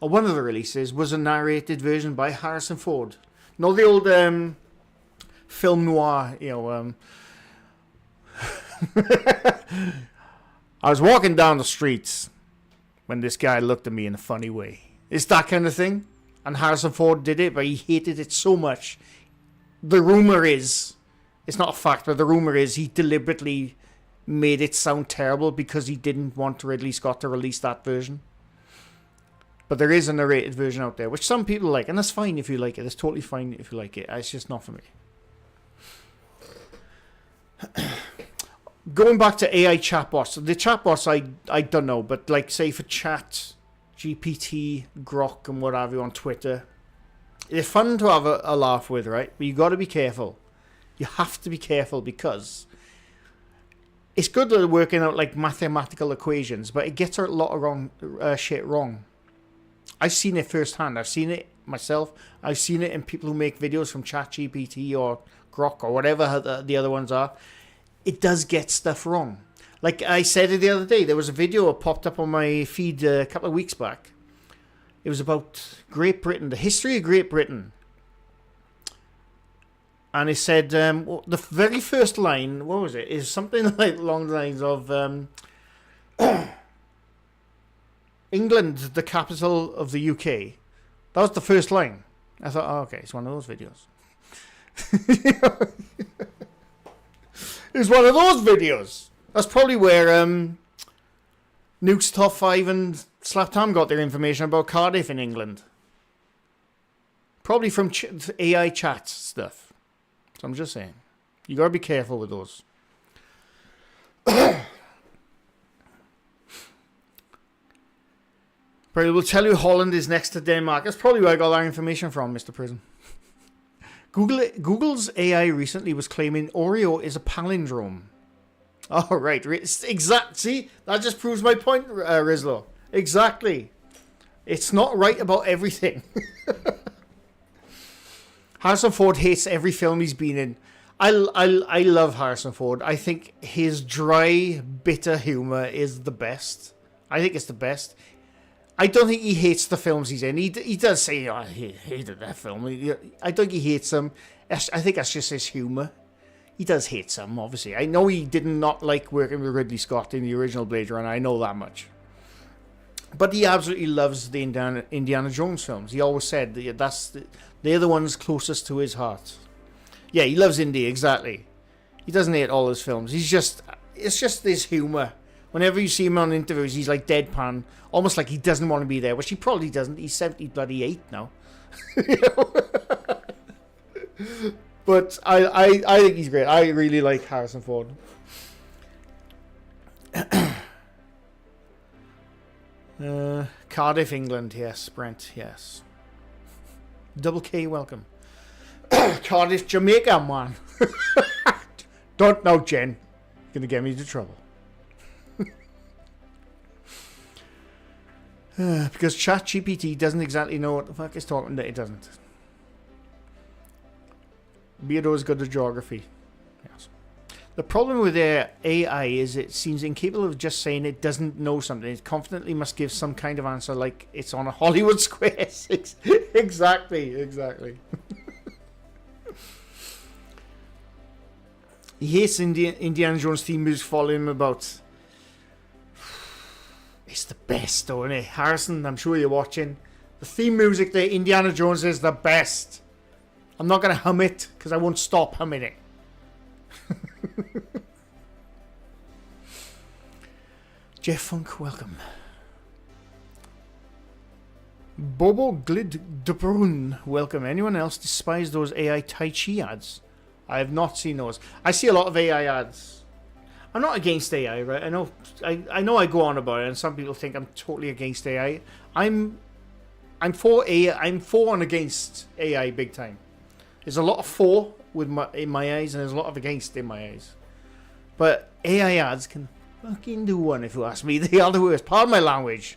one of the releases, was a narrated version by Harrison Ford. No, the old film noir, you know. I was walking down the streets when this guy looked at me in a funny way. It's that kind of thing. And Harrison Ford did it, but he hated it so much. The rumor is, it's not a fact, but the rumor is he deliberately made it sound terrible because he didn't want Ridley Scott to release that version. But there is a narrated version out there, which some people like, and that's fine if you like it. It's totally fine if you like it. It's just not for me. Going back to AI chatbots, the chatbots I don't know, but like say for chat, GPT, Grok, and what have you on Twitter, they're fun to have a laugh with, right? But you got to be careful. You have to be careful because it's good that they're working out like mathematical equations, but it gets a lot of shit wrong. I've seen it firsthand. I've seen it myself. I've seen it in people who make videos from ChatGPT or Grok or whatever the other ones are. It does get stuff wrong. Like I said it the other day, there was a video that popped up on my feed a couple of weeks back. It was about Great Britain, the history of Great Britain. And it said, the very first line, what was it? Is something like along the lines of England, the capital of the UK. That was the first line. I thought, oh, okay, it's one of those videos. It's one of those videos. That's probably where Nuke's Top 5 and Slaptam got their information about Cardiff in England. Probably from AI chat stuff. So I'm just saying. You got to be careful with those. But it will tell you Holland is next to Denmark. That's probably where I got that information from, Mr. Prison. Google's AI recently was claiming Oreo is a palindrome. Oh, right. See, that just proves my point, Rizlo. Exactly. It's not right about everything. Harrison Ford hates every film he's been in. I love Harrison Ford. I think his dry, bitter humor is the best. I think it's the best. I don't think he hates the films he's in. He does say, oh, he hated that film. I don't think he hates them. I think that's just his humor. He does hate some, obviously. I know he did not like working with Ridley Scott in the original Blade Runner. I know that much. But he absolutely loves the Indiana Jones films. He always said that they're the ones closest to his heart. Yeah, he loves Indy, exactly. He doesn't hate all his films. It's just his humor. Whenever you see him on interviews, he's like deadpan, almost like he doesn't want to be there, which he probably doesn't. He's 78 now. But I think he's great. I really like Harrison Ford. Cardiff, England, yes. Brent, yes. Double K, welcome. Cardiff, Jamaica, man. Don't know, Jen. You're going to get me into trouble. Because ChatGPT doesn't exactly know what the fuck it's talking about. It doesn't. Beardo is good at geography. Yes. The problem with their AI is it seems incapable of just saying it doesn't know something. It confidently must give some kind of answer like it's on a Hollywood square. Exactly. He hates Indiana Jones theme music following him about. It's the best, though, isn't it? Harrison, I'm sure you're watching. The theme music there, Indiana Jones, is the best. I'm not going to hum it, because I won't stop humming it. Jeff Funk, welcome. Bobo Glid de Brun, welcome. Anyone else despise those AI Tai Chi ads? I have not seen those. I see a lot of AI ads. I'm not against AI, right? I know I go on about it, and some people think I'm totally against AI. I'm for AI. I'm for and against AI big time. There's a lot of for in my eyes, and there's a lot of against in my eyes. But AI ads can fucking do one, if you ask me. They are the worst. Pardon my language.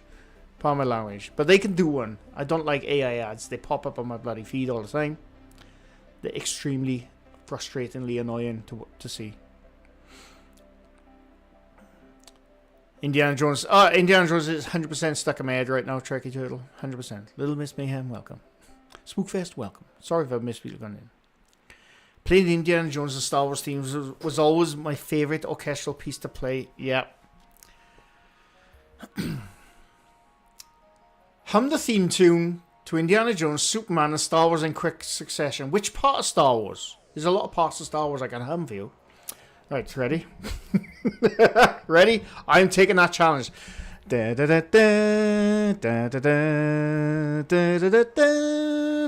But they can do one. I don't like AI ads. They pop up on my bloody feed all the time. They're extremely frustratingly annoying to see. Indiana Jones is 100% stuck in my head right now, Trekkie Turtle. 100%. Little Miss Mayhem, welcome. Spookfest, welcome. Sorry if I've missed people going in. Playing Indiana Jones and Star Wars themes was always my favourite orchestral piece to play. Yeah. Hum the theme tune to Indiana Jones, Superman, and Star Wars in quick succession. Which part of Star Wars? There's a lot of parts of Star Wars I can hum for you. Right, ready? Ready? I'm taking that challenge. Da da da da da da da da da da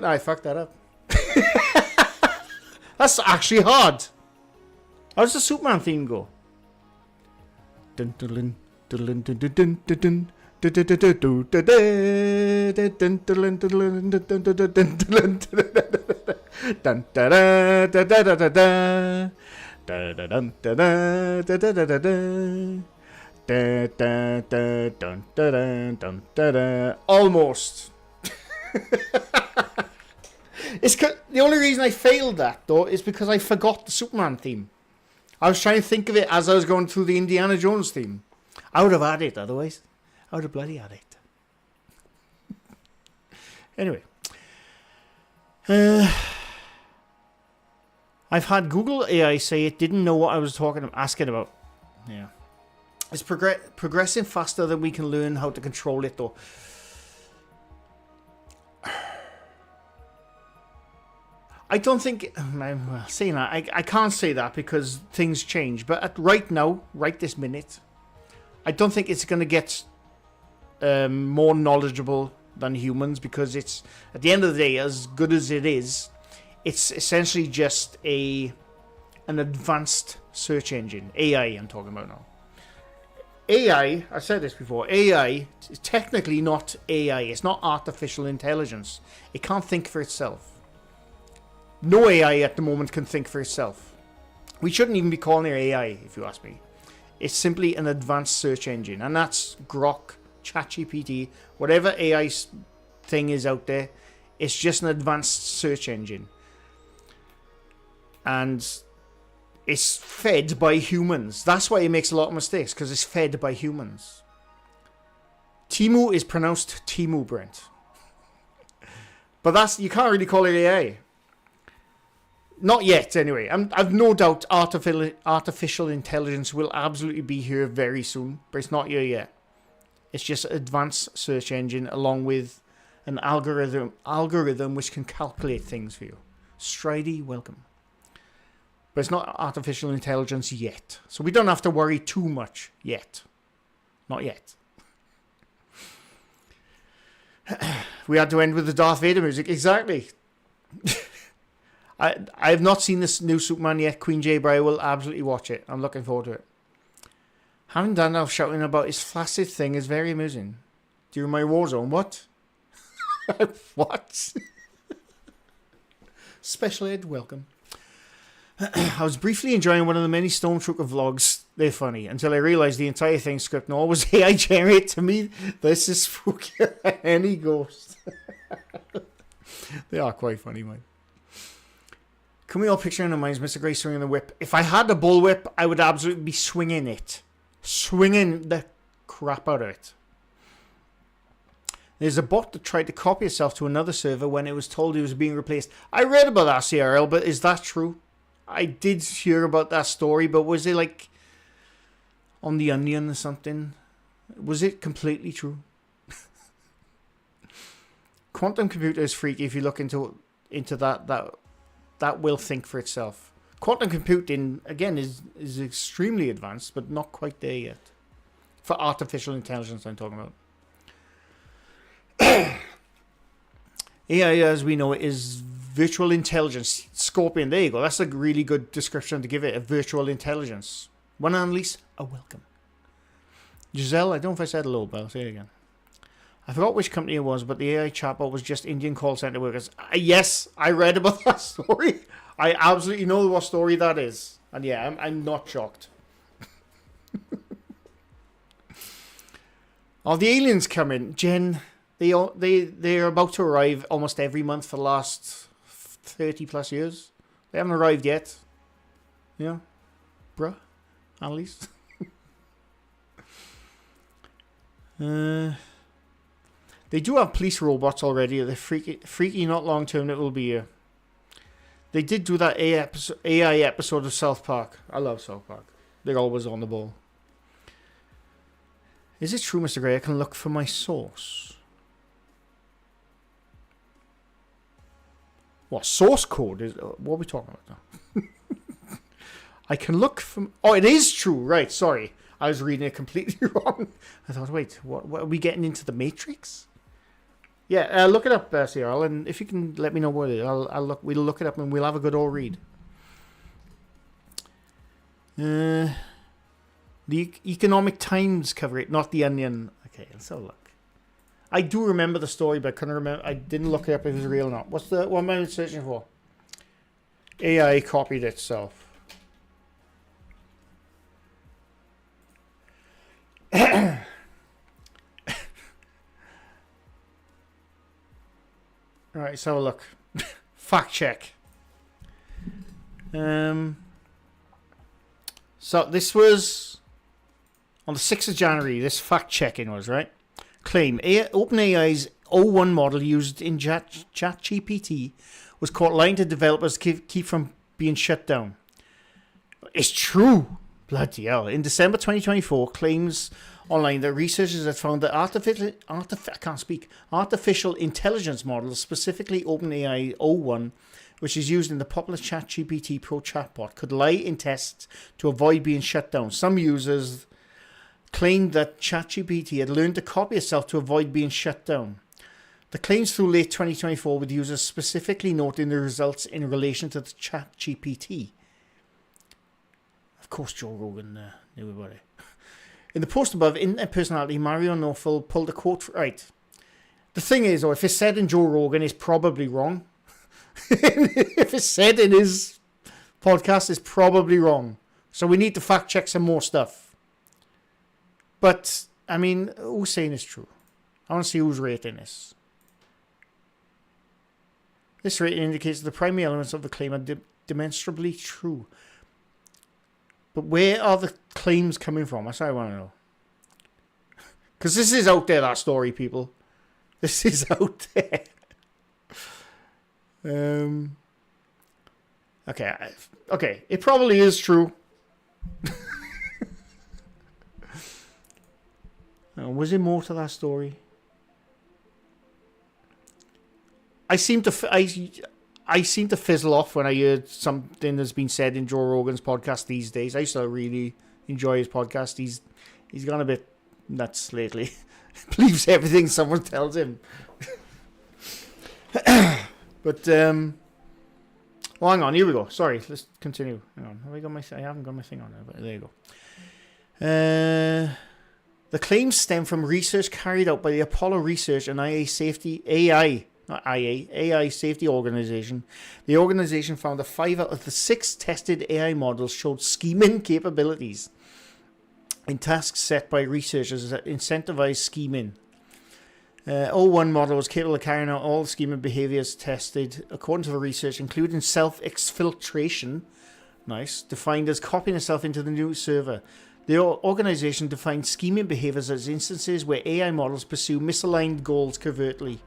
I fucked that up. That's actually hard. How does the Superman theme go? Almost. It's the only reason I failed that, though, is because I forgot the Superman theme. I was trying to think of it as I was going through the Indiana Jones theme. I would have had it otherwise. I would have bloody had it. Anyway. I've had Google AI say it didn't know what I was asking about. Yeah. It's progressing faster than we can learn how to control it, though. I don't think... I'm saying that. I can't say that because things change. But right now, right this minute, I don't think it's going to get more knowledgeable than humans, because it's, at the end of the day, as good as it is, it's essentially just an advanced search engine. AI, I'm talking about now. AI, I said this before, AI is technically not AI. It's not artificial intelligence. It can't think for itself. No AI at the moment can think for itself. We shouldn't even be calling it AI, if you ask me. It's simply an advanced search engine, and that's Grok, ChatGPT, whatever AI thing is out there. It's just an advanced search engine. And it's fed by humans. That's why it makes a lot of mistakes, because it's fed by humans. Timu is pronounced Timu, Brent. But you can't really call it AI. Not yet, anyway. I've no doubt artificial intelligence will absolutely be here very soon, but it's not here yet. It's just an advanced search engine along with an algorithm which can calculate things for you. Stridey, welcome. But it's not artificial intelligence yet. So we don't have to worry too much yet. Not yet. We had to end with the Darth Vader music. Exactly. I have not seen this new Superman yet, Queen J, but I will absolutely watch it. I'm looking forward to it. Having Dandalf shouting about his flaccid thing is very amusing. During my Warzone, what? What? Special Ed, welcome. I was briefly enjoying one of the many Stormtrooper vlogs. They're funny, until I realised the entire thing script and all was AI generated. To me, this is spookier than any ghost. They are quite funny, man. Can we all picture in our minds Mr. Grey swinging the whip? If I had a bullwhip, I would absolutely be swinging it. Swinging the crap out of it. There's a bot that tried to copy itself to another server when it was told it was being replaced. I read about that, CRL, but is that true? I did hear about that story, but was it like on The Onion or something? Was it completely true? Quantum computer is freaky if you look into that will think for itself. Quantum computing, again, is extremely advanced, but not quite there yet. For artificial intelligence, I'm talking about. AI, as we know it, is virtual intelligence. Scorpion, there you go. That's a really good description to give it. A virtual intelligence. One Annalise, a welcome. Giselle, I don't know if I said hello, but I'll say it again. I forgot which company it was, but the AI chatbot was just Indian call center workers. Yes, I read about that story. I absolutely know what story that is. And yeah, I'm not shocked. Oh, the aliens coming. Jen, they're about to arrive almost every month for the last 30 plus years. They haven't arrived yet. Yeah. Bruh. Annalise. They do have police robots already. They're freaky, not long term. It will be. They did do that AI episode of South Park. I love South Park. They're always on the ball. Is it true, Mr. Grey? I can look for my source. What source code is? What are we talking about now? I can look from... Oh, it is true. Right, sorry. I was reading it completely wrong. I thought, wait, what are we getting into the Matrix? Yeah, look it up, CRL, and if you can let me know what it is, we'll look it up and we'll have a good old read. The Economic Times cover it, not The Onion. Okay, let's have a look. I do remember the story, but I couldn't remember. I didn't look it up if it was real or not. What am I searching for? AI copied itself. Alright, let's have a look. Fact check. So this was on the 6th of January, this fact checking was, right? Claim OpenAI's O1 model used in ChatGPT was caught lying to developers to keep from being shut down. It's true. Bloody hell. In December 2024, claims online that researchers had found that artificial intelligence models, specifically OpenAI O1, which is used in the popular ChatGPT Pro chatbot, could lie in tests to avoid being shut down. Some users claimed that ChatGPT had learned to copy itself to avoid being shut down. The claims through late 2024, with users specifically noting the results in relation to the ChatGPT. Of course, Joe Rogan knew about it. In the post above, internet personality Mario Nofel pulled a quote. Right. The thing is, if it's said in Joe Rogan, it's probably wrong. If it's said in his podcast, it's probably wrong. So we need to fact check some more stuff. But, I mean, who's saying it's true? I want to see who's rating this. This rating indicates the primary elements of the claim are demonstrably true. But where are the claims coming from? That's what I want to know. Because this is out there, that story, people. This is out there. Okay, it probably is true. Was there more to that story? I seem to fizzle off when I hear something that's been said in Joe Rogan's podcast these days. I used to really enjoy his podcast. He's gone a bit nuts lately. Believes everything someone tells him. But well, hang on. Here we go. Sorry, let's continue. Hang on. Have I got my? I haven't got my thing on there, but there you go. The claims stem from research carried out by the Apollo Research and AI Safety Organization. The organization found that 5 out of the 6 tested AI models showed scheming capabilities in tasks set by researchers that incentivize scheming. O1 model was capable of carrying out all the scheming behaviors tested, according to the research, including self-exfiltration, defined as copying itself into the new server. The organization defined scheming behaviors as instances where AI models pursue misaligned goals covertly,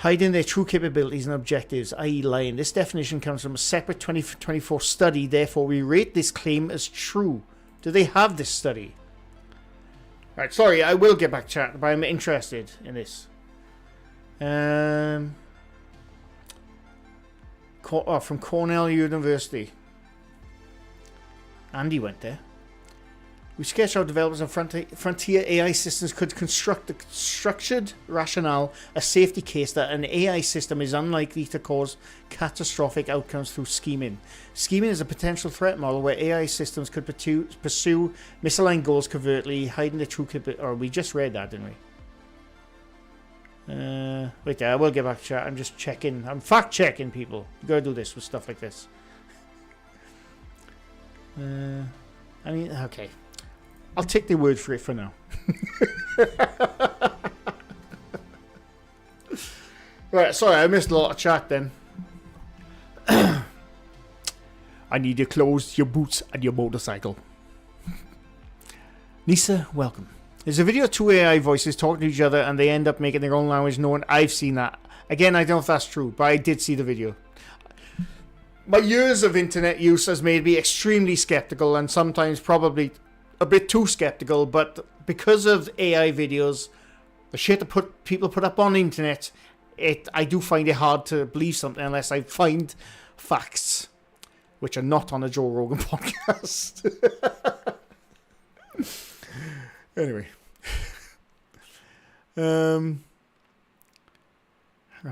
hiding their true capabilities and objectives, i.e. lying. This definition comes from a separate 2024 study, therefore we rate this claim as true. Do they have this study? Right, sorry, I will get back to chat, but I'm interested in this. From Cornell University. Andy went there. We sketched how developers of frontier AI systems could construct a structured rationale, a safety case that an AI system is unlikely to cause catastrophic outcomes through scheming. Scheming is a potential threat model where AI systems could pursue misaligned goals covertly, hiding the true capability. Or we just read that, didn't we? Wait there, I will get back to chat. I'm just checking. I'm fact checking, people. You gotta do this with stuff like this. I mean, okay. I'll take their word for it for now. Right, sorry, I missed a lot of chat then. I need your clothes, your boots, and your motorcycle. Nisa, welcome. There's a video of 2 AI voices talking to each other and they end up making their own language known. I've seen that. Again, I don't know if that's true, but I did see the video. My years of internet use has made me extremely skeptical and sometimes probably a bit too skeptical, but because of AI videos, the shit that people put up on the internet, I do find it hard to believe something unless I find facts, which are not on the Joe Rogan podcast. Anyway.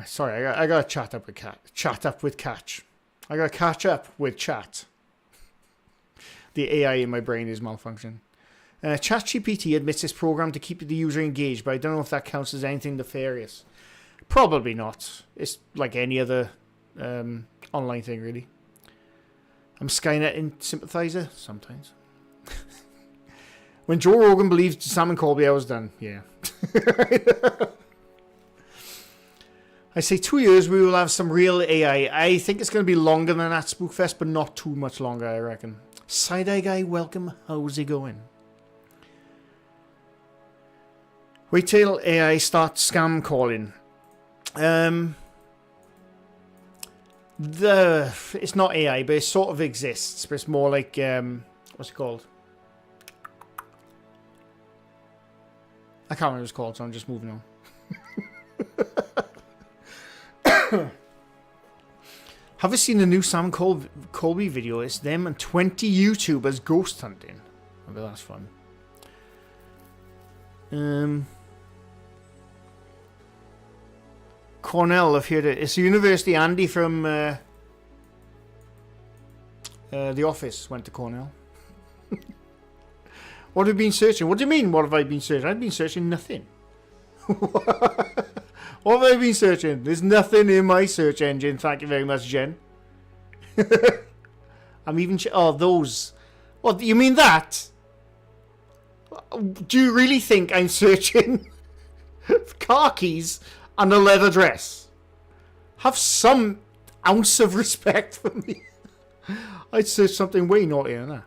Sorry, I got to chat up with Catch. I got to catch up with chat. The AI in my brain is malfunctioning. ChatGPT admits it's programmed to keep the user engaged, but I don't know if that counts as anything nefarious. Probably not. It's like any other online thing, really. I'm Skynet sympathizer sometimes. When Joe Rogan believed Sam Colby, I was done. Yeah. I say 2 years we will have some real AI. I think it's going to be longer than that Spookfest, but not too much longer, I reckon. Side-eye guy, welcome. How's it going? Wait till AI starts scam calling. It's not AI, but it sort of exists. But it's more like what's it called? I can't remember what it's called, so I'm just moving on. Have you seen the new Sam Colby video? It's them and 20 YouTubers ghost hunting. I bet that's fun. Cornell, I've heard it. It's the university. Andy from The Office went to Cornell. What have you been searching? What do you mean, what have I been searching? I've been searching nothing. What have I been searching? There's nothing in my search engine. Thank you very much, Jen. I'm even... Oh, those. What, you mean that? Do you really think I'm searching car keys and a leather dress? Have some ounce of respect for me. I'd search something way naughtier than that.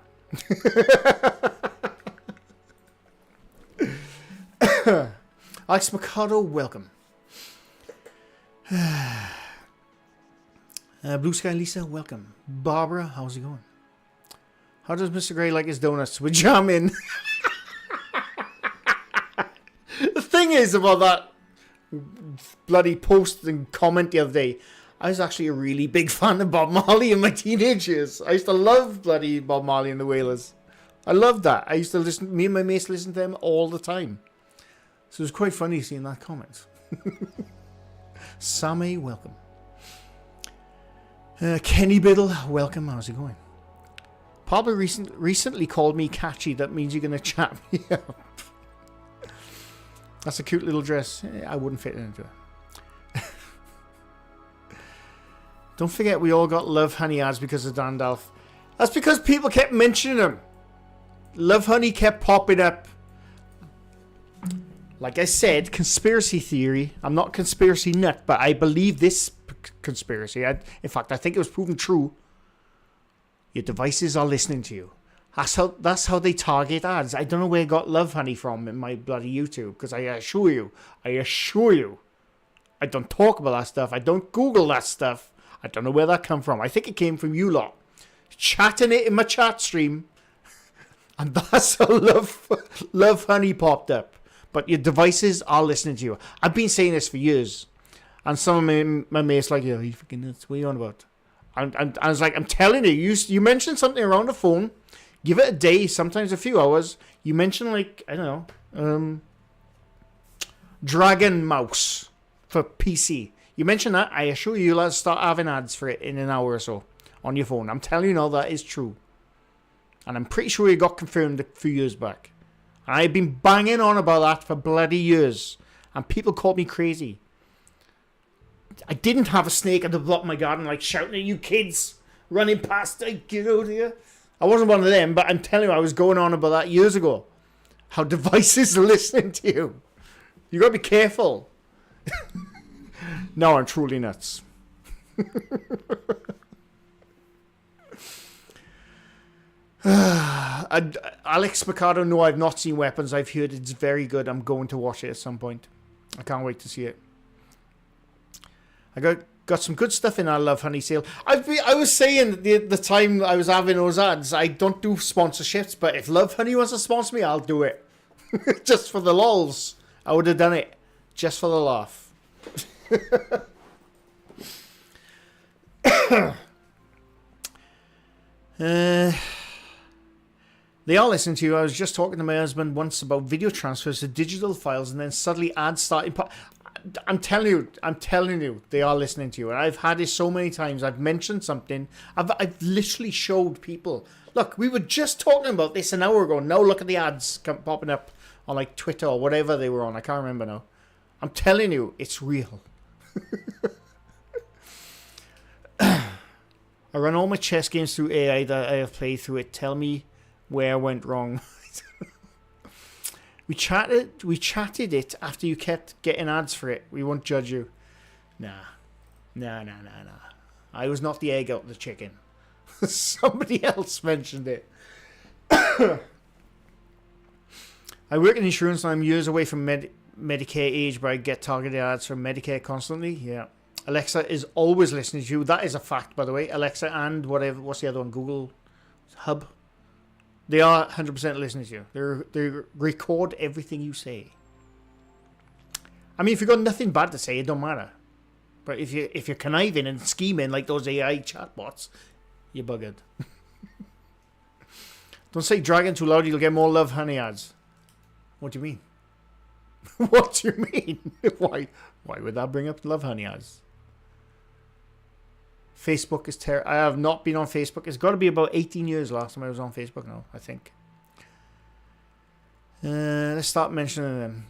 Alex Mercado, welcome. Blue Sky Lisa, welcome. Barbara, how's it going? How does Mr. Grey like his donuts with jam in? The thing is about that bloody post and comment the other day, I was actually a really big fan of Bob Marley in my teenage years. I used to love bloody Bob Marley and the Wailers. I loved that. I used to listen, me and my mates listened to them all the time. So it was quite funny seeing that comment. Sammy, welcome. Kenny Biddle, welcome. How's it going? Pablo recently called me catchy. That means you're going to chat me up. That's a cute little dress. I wouldn't fit into it. Don't forget we all got Love Honey ads because of Dandalf. That's because people kept mentioning them. Love Honey kept popping up. Like I said, conspiracy theory. I'm not a conspiracy nut, but I believe this conspiracy. In fact, I think it was proven true. Your devices are listening to you. That's how they target ads. I don't know where I got Love Honey from in my bloody YouTube, because I assure you, I don't talk about that stuff. I don't Google that stuff. I don't know where that come from. I think it came from you lot. Chatting it in my chat stream. And that's how Love Honey popped up. But your devices are listening to you. I've been saying this for years. And some of my mates like, you freaking nuts. What are you on about? And I was like, I'm telling you, you mentioned something around the phone. Give it a day, sometimes a few hours. You mention like, I don't know, Dragon Mouse for PC. You mention that, I assure you, you'll start having ads for it in an hour or so on your phone. I'm telling you now, that is true. And I'm pretty sure it got confirmed a few years back. And I've been banging on about that for bloody years. And people called me crazy. I didn't have a snake at the block of my garden like shouting at you kids running past. Get out of here. I wasn't one of them, but I'm telling you, I was going on about that years ago. How devices are listening to you. You got to be careful. No, I'm truly nuts. Alex Mercado, no, I've not seen Weapons. I've heard it's very good. I'm going to watch it at some point. I can't wait to see it. I got some good stuff in our Love Honey sale. I was saying the time I was having those ads, I don't do sponsorships, but if Love Honey wants to sponsor me, I'll do it. Just for the lols. I would have done it. Just for the laugh. They are listening to you. I was just talking to my husband once about video transfers to digital files and then suddenly ads starting. I'm telling you, they are listening to you. And I've had it so many times. I've mentioned something. I've literally showed people. Look, we were just talking about this an hour ago. Now look at the ads popping up on like Twitter or whatever they were on. I can't remember now. I'm telling you, it's real. I run all my chess games through AI that I have played through it. Tell me where I went wrong. We chatted it after you kept getting ads for it. We won't judge you. Nah. I was not the egg out of the chicken. Somebody else mentioned it. I work in insurance and I'm years away from Medicare age, but I get targeted ads from Medicare constantly. Yeah. Alexa is always listening to you. That is a fact, by the way. Alexa and what's the other one? Google Hub. They are 100% listening to you. They record everything you say. I mean, if you've got nothing bad to say, it don't matter. But if you're conniving and scheming like those AI chatbots, you're buggered. Don't say dragon too loud, you'll get more love honey ads. What do you mean? What do you mean? Why would that bring up love honey ads? Facebook is terrible. I have not been on Facebook. It's got to be about 18 years last time I was on Facebook now, I think. Let's start mentioning them.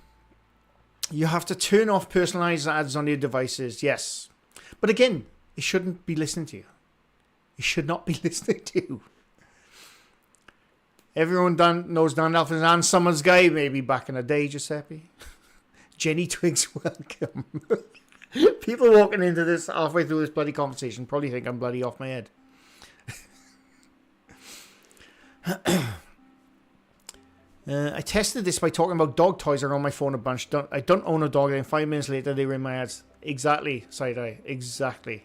You have to turn off personalized ads on your devices. Yes. But again, it shouldn't be listening to you. It should not be listening to you. Everyone knows Dan Alpha and Someone's Guy, maybe back in the day, Giuseppe. Jenny Twigs, welcome. People walking into this halfway through this bloody conversation probably think I'm bloody off my head. I tested this by talking about dog toys around my phone a bunch. I don't own a dog, and 5 minutes later they were in my ads. Exactly, side-eye. Exactly.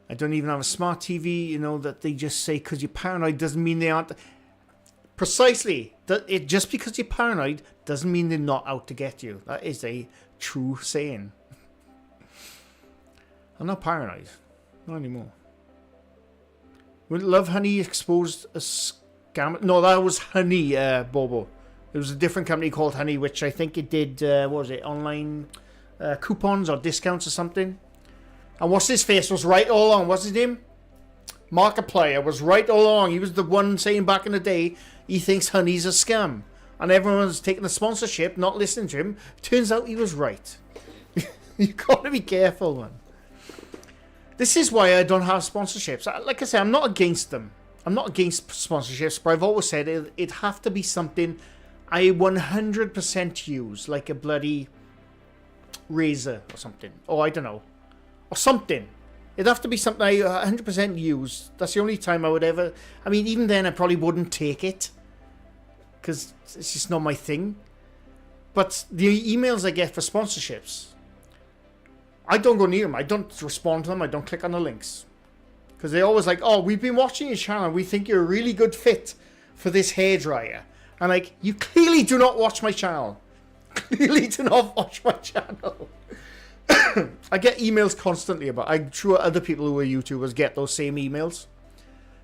I don't even have a smart TV, you know, that they just say because you're paranoid doesn't mean they aren't. Precisely. Just because you're paranoid doesn't mean they're not out to get you. That is a true saying. I'm not paranoid. Not anymore. When Love Honey exposed a scam... No, that was Honey, Bobo. It was a different company called Honey, which I think it did, what was it, online coupons or discounts or something. And what's his face was right all along. What's his name? Markiplier was right all along. He was the one saying back in the day he thinks Honey's a scam. And everyone was taking the sponsorship, not listening to him. Turns out he was right. You've got to be careful, man. This is why I don't have sponsorships. Like I say, I'm not against them. I'm not against sponsorships, but I've always said it'd have to be something I 100% use, like a bloody razor or something. Or I don't know. Or something. It'd have to be something I 100% use. That's the only time I would ever... I mean, even then I probably wouldn't take it. Because it's just not my thing. But the emails I get for sponsorships, I don't go near them. I don't respond to them. I don't click on the links. Because they're always like, oh, we've been watching your channel. We think you're a really good fit for this hairdryer. And like, you clearly do not watch my channel. Clearly do not watch my channel. I get emails constantly about... I'm sure other people who are YouTubers get those same emails.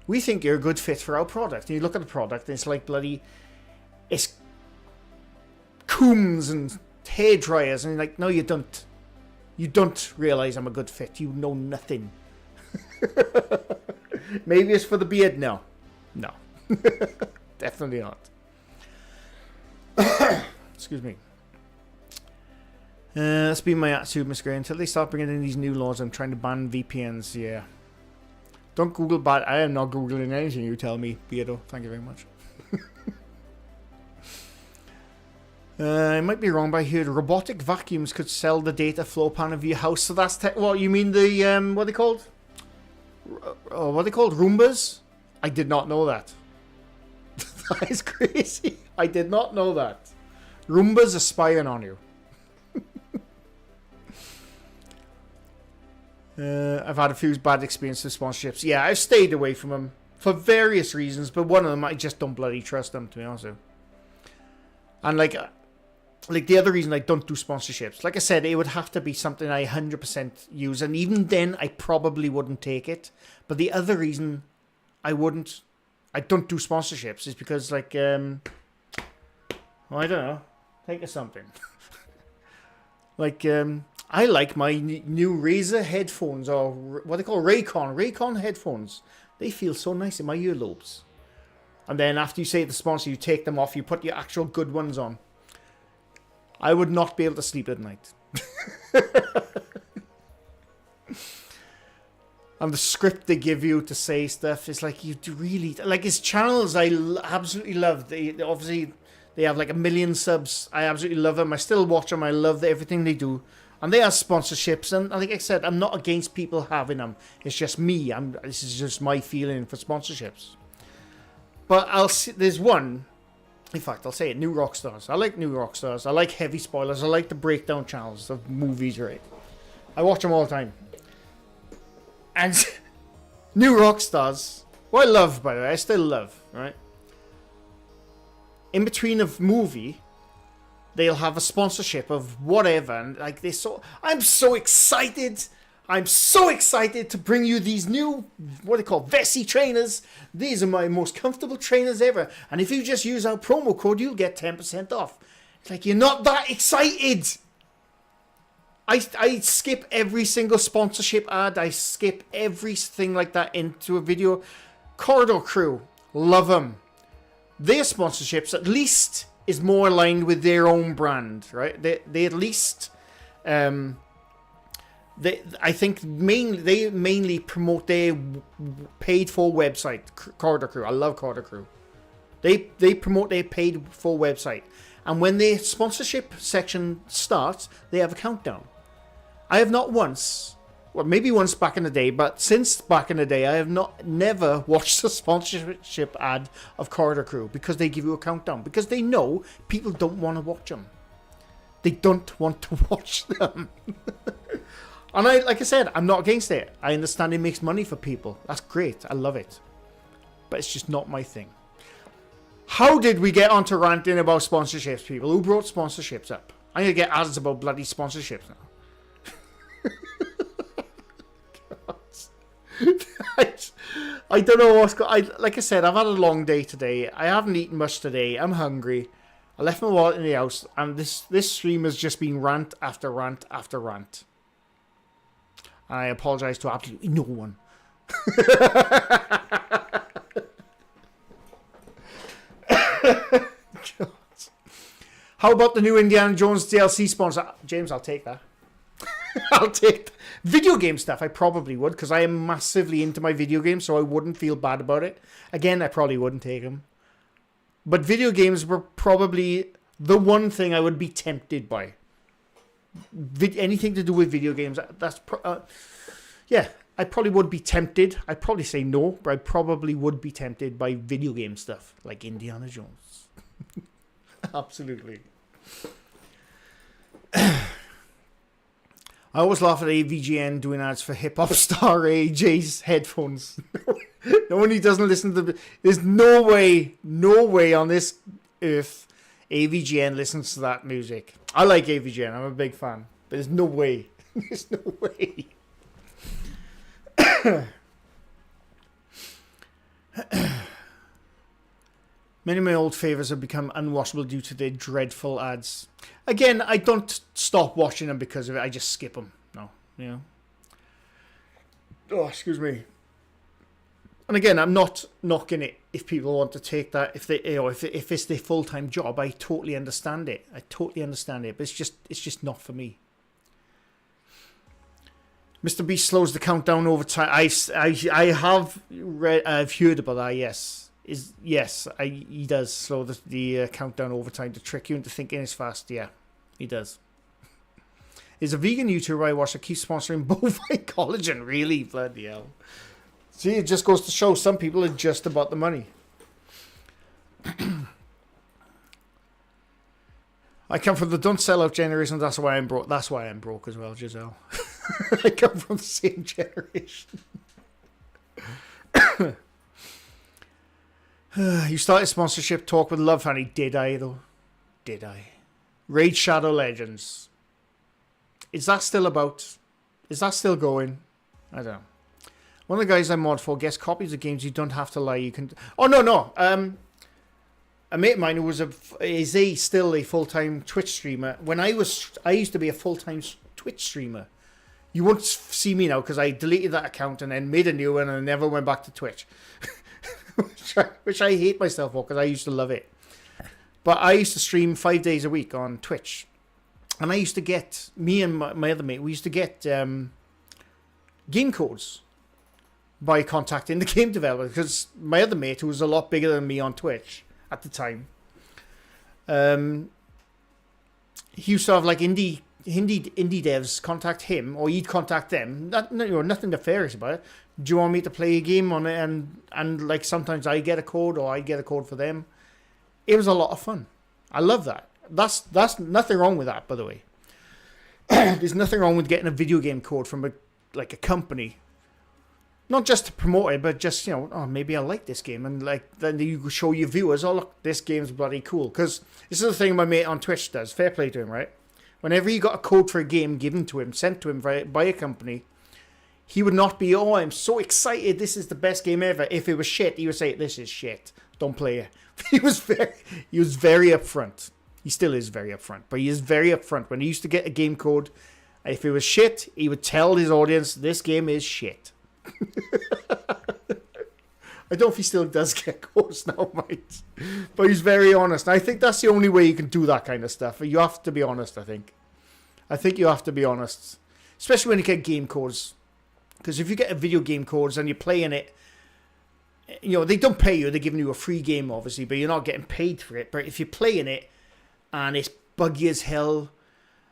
We think you're a good fit for our product. And you look at the product and it's like bloody... It's combs and hair dryers, and you're like, no, you don't. You don't realise I'm a good fit. You know nothing. Maybe it's for the beard. No. Definitely not. Excuse me. That's been my attitude, MrGrey. Until they start bringing in these new laws, I'm trying to ban VPNs. Yeah. Don't Google bad. I am not Googling anything you tell me, Beardo. Thank you very much. I might be wrong, but I heard robotic vacuums could sell the data flow pan of your house. So that's what you mean? The what are they called? What are they called? Roombas? I did not know that. That is crazy. I did not know that. Roombas are spying on you. I've had a few bad experiences with sponsorships. Yeah, I've stayed away from them for various reasons, but one of them I just don't bloody trust them, to be honest with you. And like the other reason I don't do sponsorships, like I said, it would have to be something I 100% use, and even then I probably wouldn't take it. But the other reason I don't do sponsorships is because, like, well, I don't know. Think of something. Like, I like my new Razer headphones, or what they call Raycon headphones. They feel so nice in my earlobes. And then after you say the sponsor, you take them off, you put your actual good ones on. I would not be able to sleep at night. And the script they give you to say stuff is like, you do really... Like, his channels I absolutely love. They obviously, they have like 1 million subs. I absolutely love them. I still watch them. I love everything they do. And they have sponsorships. And like I said, I'm not against people having them. It's just me. This is just my feeling for sponsorships. But there's one... In fact, I'll say it. New Rockstars. I like New Rockstars. I like heavy spoilers. I like the breakdown channels of movies, right? I watch them all the time. And New Rockstars, what I love, by the way, I still love, right? In between a movie, they'll have a sponsorship of whatever, and like I'm so excited. I'm so excited to bring you these new, what they call Vessi trainers. These are my most comfortable trainers ever. And if you just use our promo code, you'll get 10% off. It's like, you're not that excited. I skip every single sponsorship ad. I skip everything like that into a video. Corridor Crew, love them. Their sponsorships at least is more aligned with their own brand, right? They at least, I think they mainly promote their paid for website. Corridor Crew, I love Corridor Crew. They promote their paid for website, and when their sponsorship section starts, they have a countdown. I have not once, or maybe once back in the day, but since back in the day, I have never watched a sponsorship ad of Corridor Crew, because they give you a countdown, because they know people don't want to watch them. They don't want to watch them. And like I said, I'm not against it. I understand it makes money for people. That's great. I love it. But it's just not my thing. How did we get onto ranting about sponsorships, people? Who brought sponsorships up? I'm going to get ads about bloody sponsorships now. I don't know what's going on. Like I said, I've had a long day today. I haven't eaten much today. I'm hungry. I left my wallet in the house. And this stream has just been rant after rant after rant. And I apologize to absolutely no one. How about the new Indiana Jones DLC sponsor? James, I'll take that. I'll take video game stuff. I probably would, because I am massively into my video games, so I wouldn't feel bad about it. Again, I probably wouldn't take them. But video games were probably the one thing I would be tempted by. Anything to do with video games, yeah, I probably would be tempted. I'd probably say no, but I probably would be tempted by video game stuff like Indiana Jones. Absolutely. I always laugh at AVGN doing ads for Hip Hop Star AJ's headphones. No one who doesn't listen to there's no way on this earth AVGN listens to that music. I like AVGN, I'm a big fan, but there's no way. There's no way. Many of my old favourites have become unwatchable due to their dreadful ads. Again, I don't stop watching them because of it. I just skip them. No, you know. Oh, excuse me. And again, I'm not knocking it if people want to take that. If they, if it's their full-time job, I totally understand it. I totally understand it. But it's just not for me. Mr. Beast slows the countdown over time. I have read. I've heard about that. Yes. He does slow the countdown over time to trick you into thinking it's fast. Yeah, he does. There's a vegan YouTuber I watch that keeps sponsoring bovine collagen. Really? Bloody hell. See, it just goes to show some people are just about the money. I come from the don't sell out generation. That's why I'm broke. That's why I'm broke as well, Giselle. I come from the same generation. You started sponsorship talk with Love Honey. Did I, though? Did I? Raid Shadow Legends. Is that still about? Is that still going? I don't know. One of the guys I mod for gets copies of games. You don't have to lie. You can. Oh no. A mate of mine who is still a full-time Twitch streamer. I used to be a full-time Twitch streamer. You won't see me now because I deleted that account and then made a new one and never went back to Twitch. which I hate myself for because I used to love it. But I used to stream 5 days a week on Twitch. And I used to get, me and my other mate, we used to get game codes by contacting the game developer. Because my other mate, who was a lot bigger than me on Twitch at the time, he used to have like indie devs contact him, or he'd contact them. Nothing nefarious about it. Do you want me to play a game on it? And like sometimes I get a code, or I get a code for them. It was a lot of fun. I love that. That's nothing wrong with that, by the way. There's nothing wrong with getting a video game code from a company. Not just to promote it, but just, maybe I like this game. And like then you show your viewers, oh look, this game's bloody cool. Because this is the thing my mate on Twitch does. Fair play to him, right? Whenever he got a code for a game given to him, sent to him by a company, he would not be, oh, I'm so excited, this is the best game ever. If it was shit, he would say, this is shit, don't play it. He was very upfront. He still is very upfront, but he is very upfront. When he used to get a game code, if it was shit, he would tell his audience, this game is shit. I don't know if he still does get codes now, mate. But he's very honest. I think that's the only way you can do that kind of stuff. You have to be honest, I think. I think you have to be honest. Especially when you get game codes. Because if you get a video game codes and you're playing it, they don't pay you. They're giving you a free game, obviously, but you're not getting paid for it. But if you're playing it and it's buggy as hell...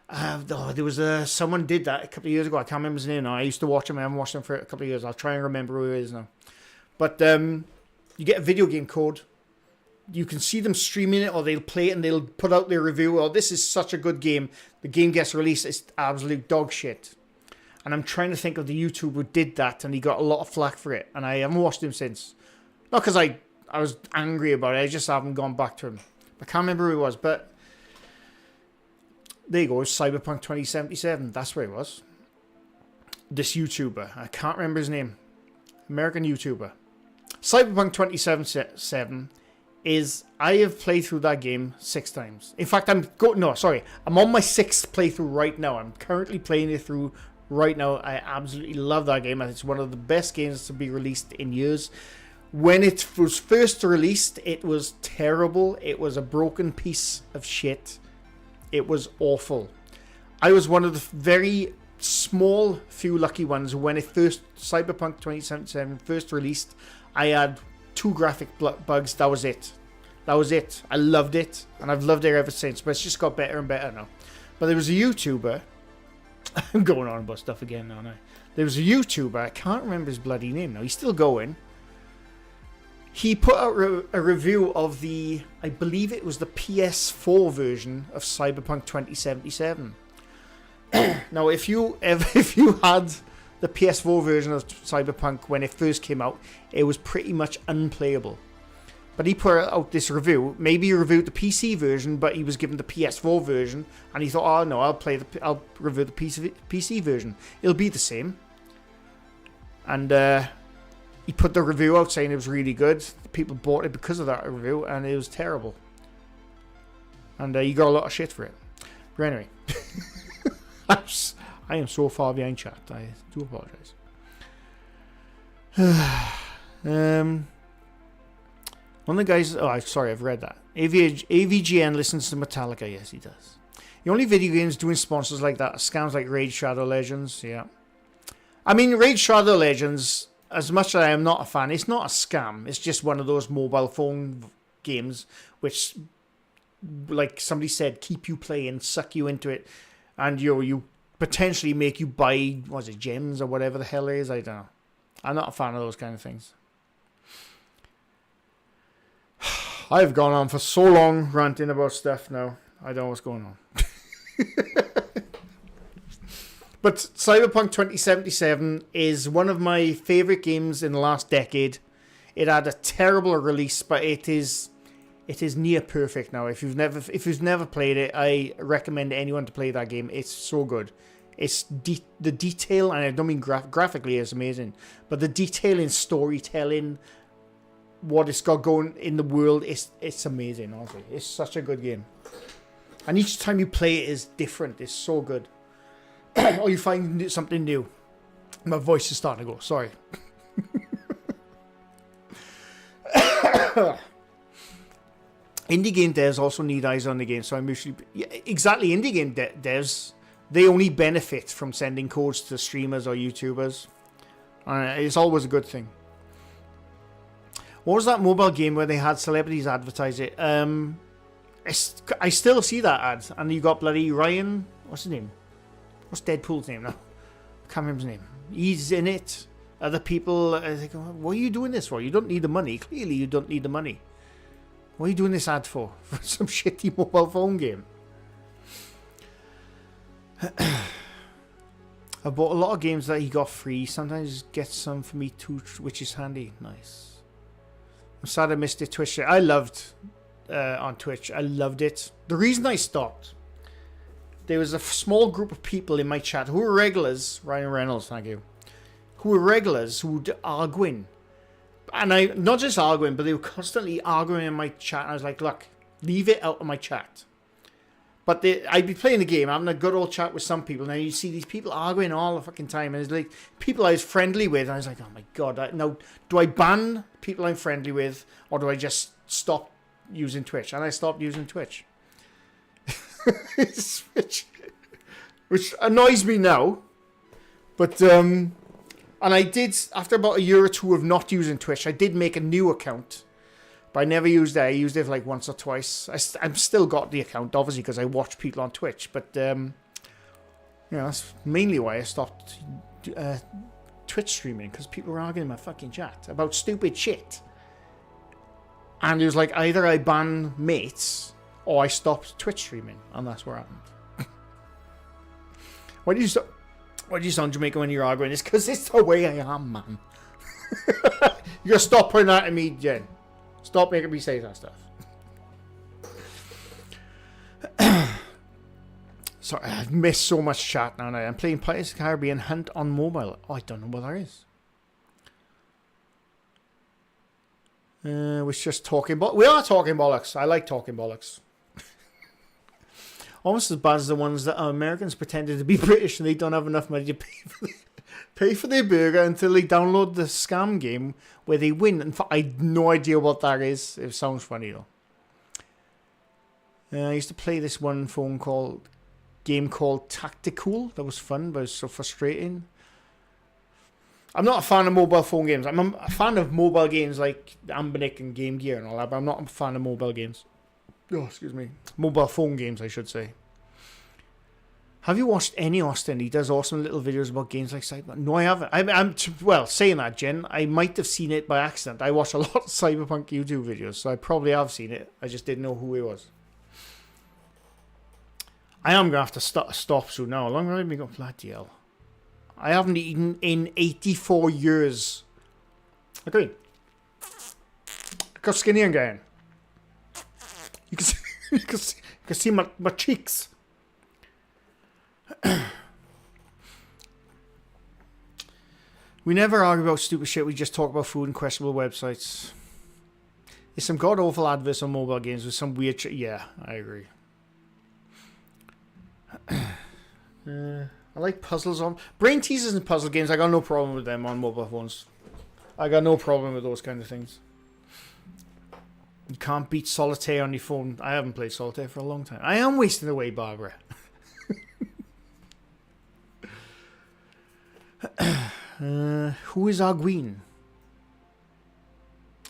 there was someone did that a couple of years ago. I can't remember his name now. I used to watch him. I haven't watched him for a couple of years. I'll try and remember who he is now. But you get a video game code. You can see them streaming it, or they'll play it and they'll put out their review. Oh, this is such a good game. The game gets released. It's absolute dog shit. And I'm trying to think of the YouTuber who did that, and he got a lot of flack for it. And I haven't watched him since. Not because I was angry about it. I just haven't gone back to him. I can't remember who he was, but there you go. It was Cyberpunk 2077. That's where it was. This YouTuber. I can't remember his name. American YouTuber. Cyberpunk 2077 is... I have played through that game 6 times. In fact, I'm on my 6th playthrough right now. I'm currently playing it through right now. I absolutely love that game. It's one of the best games to be released in years. When it was first released, it was terrible. It was a broken piece of shit. It was awful. I was one of the very small few lucky ones when Cyberpunk 2077 first released. I had 2 graphic bugs. That was it. I loved it, and I've loved it ever since. But it's just got better and better now. But there was a YouTuber. I'm going on about stuff again now. There was a YouTuber. I can't remember his bloody name now. He's still going. He put out a review of I believe it was the PS4 version of Cyberpunk 2077. Now, if you had the PS4 version of Cyberpunk when it first came out, it was pretty much unplayable. But he put out this review. Maybe he reviewed the PC version, but he was given the PS4 version, and he thought, "Oh no, I'll review the PC version. It'll be the same." And he put the review out saying it was really good. People bought it because of that review, and it was terrible. And he got a lot of shit for it. But anyway, I am so far behind chat. I do apologise. One of the guys... Oh, sorry, I've read that. AVGN listens to Metallica. Yes, he does. The only video games doing sponsors like that are scams like Raid Shadow Legends. Yeah. I mean, Raid Shadow Legends, as much as I am not a fan, it's not a scam. It's just one of those mobile phone games which, like somebody said, keep you playing, suck you into it, and you potentially make you buy, gems or whatever the hell it is. I don't know. I'm not a fan of those kind of things. I've gone on for so long ranting about stuff now. I don't know what's going on. But Cyberpunk 2077 is one of my favourite games in the last decade. It had a terrible release, but it is near perfect now. If you've never played it, I recommend anyone to play that game. It's so good. It's the detail, and I don't mean graphically, it's amazing, but the detail in storytelling, what it's got going in the world, it's amazing, honestly. It's such a good game. And each time you play it is different. It's so good. Or you find something new. My voice is starting to go, sorry. Indie game devs also need eyes on the game, so I'm usually... Yeah, exactly, indie game devs, they only benefit from sending codes to streamers or YouTubers. It's always a good thing. What was that mobile game where they had celebrities advertise it? I still see that ad, and you got bloody Ryan... What's his name? What's Deadpool's name now? I can't remember his name. He's in it. Other people are like, what are you doing this for? You don't need the money. Clearly you don't need the money. What are you doing this ad for? For some shitty mobile phone game. I bought a lot of games that he got free. Sometimes he gets some for me too, which is handy. Nice. I'm sad I missed it. Twitch. I loved on Twitch. I loved it. The reason I stopped, there was a small group of people in my chat who were regulars. Ryan Reynolds, thank you. Who were regulars who would arguing. And I, not just arguing, but they were constantly arguing in my chat. And I was like, look, leave it out of my chat. But I'd be playing the game, having a good old chat with some people. And you see these people arguing all the fucking time. And it's like people I was friendly with. And I was like, oh my God. Now, do I ban people I'm friendly with? Or do I just stop using Twitch? And I stopped using Twitch. which annoys me now. But, and I did, after about a year or two of not using Twitch, I did make a new account. But I never used it. I used it like once or twice. I've still got the account, obviously, because I watch people on Twitch. But, that's mainly why I stopped Twitch streaming. Because people were arguing in my fucking chat about stupid shit. And it was like, either I ban mates, or I stopped Twitch streaming. And that's what happened. Why do you sound Jamaican when you're arguing? It's because it's the way I am, man. You gotta stop putting that at me, Jen. Stop making me say that stuff. Sorry, I've missed so much chat now. I'm playing Pirates of the Caribbean Hunt on mobile. Oh, I don't know what that is. We're just talking we are talking bollocks. I like talking bollocks. Almost as bad as the ones that Americans pretended to be British and they don't have enough money to pay for their burger until they download the scam game where they win. In fact, I had no idea what that is. It sounds funny though. I used to play this one game called Tactical. That was fun, but it was so frustrating. I'm not a fan of mobile phone games. I'm a fan of mobile games like Ambinic and Game Gear and all that, but I'm not a fan of mobile games. Oh, excuse me. Mobile phone games, I should say. Have you watched any Austin? He does awesome little videos about games like Cyberpunk. No, I haven't. Well, saying that, Jen, I might have seen it by accident. I watch a lot of Cyberpunk YouTube videos, so I probably have seen it. I just didn't know who he was. I am going to have to stop soon now. How long have I been going? Bloody hell. I haven't eaten in 84 years. Okay. I got skinny again. You can see my cheeks. We never argue about stupid shit. We just talk about food and questionable websites. There's some god-awful adverts on mobile games with some weird shit. Yeah, I agree. I like puzzles on... Brain teasers and puzzle games, I got no problem with them on mobile phones. I got no problem with those kind of things. You can't beat solitaire on your phone. I haven't played solitaire for a long time. I am wasting away, Barbara. Who is Arguin?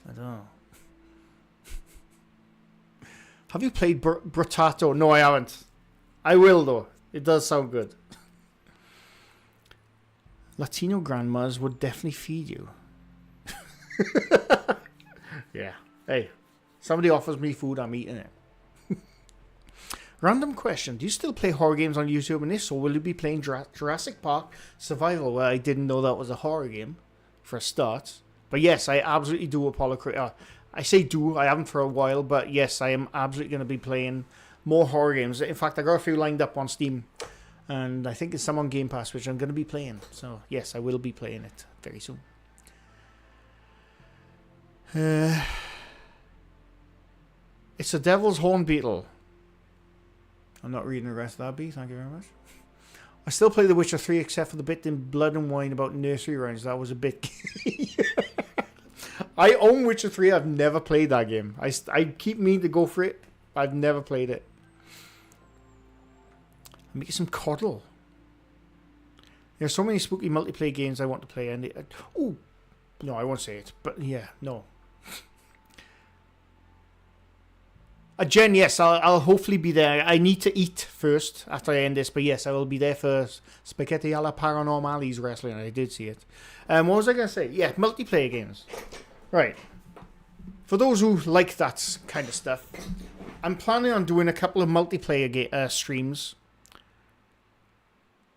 I don't know. Have you played Brotato? No, I haven't. I will, though. It does sound good. Latino grandmas would definitely feed you. Yeah. Hey, somebody offers me food, I'm eating it. Random question. Do you still play horror games on YouTube? And if so, will you be playing Jurassic Park Survival? Well, I didn't know that was a horror game for a start. But yes, I absolutely do Apollo Creed. I say do. I haven't for a while. But yes, I am absolutely going to be playing more horror games. In fact, I got a few lined up on Steam. And I think it's some on Game Pass, which I'm going to be playing. So, yes, I will be playing it very soon. It's a Devil's Horn Beetle. I'm not reading the rest of that, B. Thank you very much. I still play The Witcher 3, except for the bit in Blood and Wine about nursery rhymes. That was a bit... I own Witcher 3. I've never played that game. I keep meaning to go for it. I've never played it. Make some Coddle. There are so many spooky multiplayer games I want to play. And oh, no, I won't say it. But yeah, no. Jen, yes, I'll hopefully be there. I need to eat first after I end this. But yes, I will be there for Spaghetti alla Paranormali's wrestling. I did see it. What was I going to say? Yeah, multiplayer games. Right. For those who like that kind of stuff, I'm planning on doing a couple of multiplayer streams.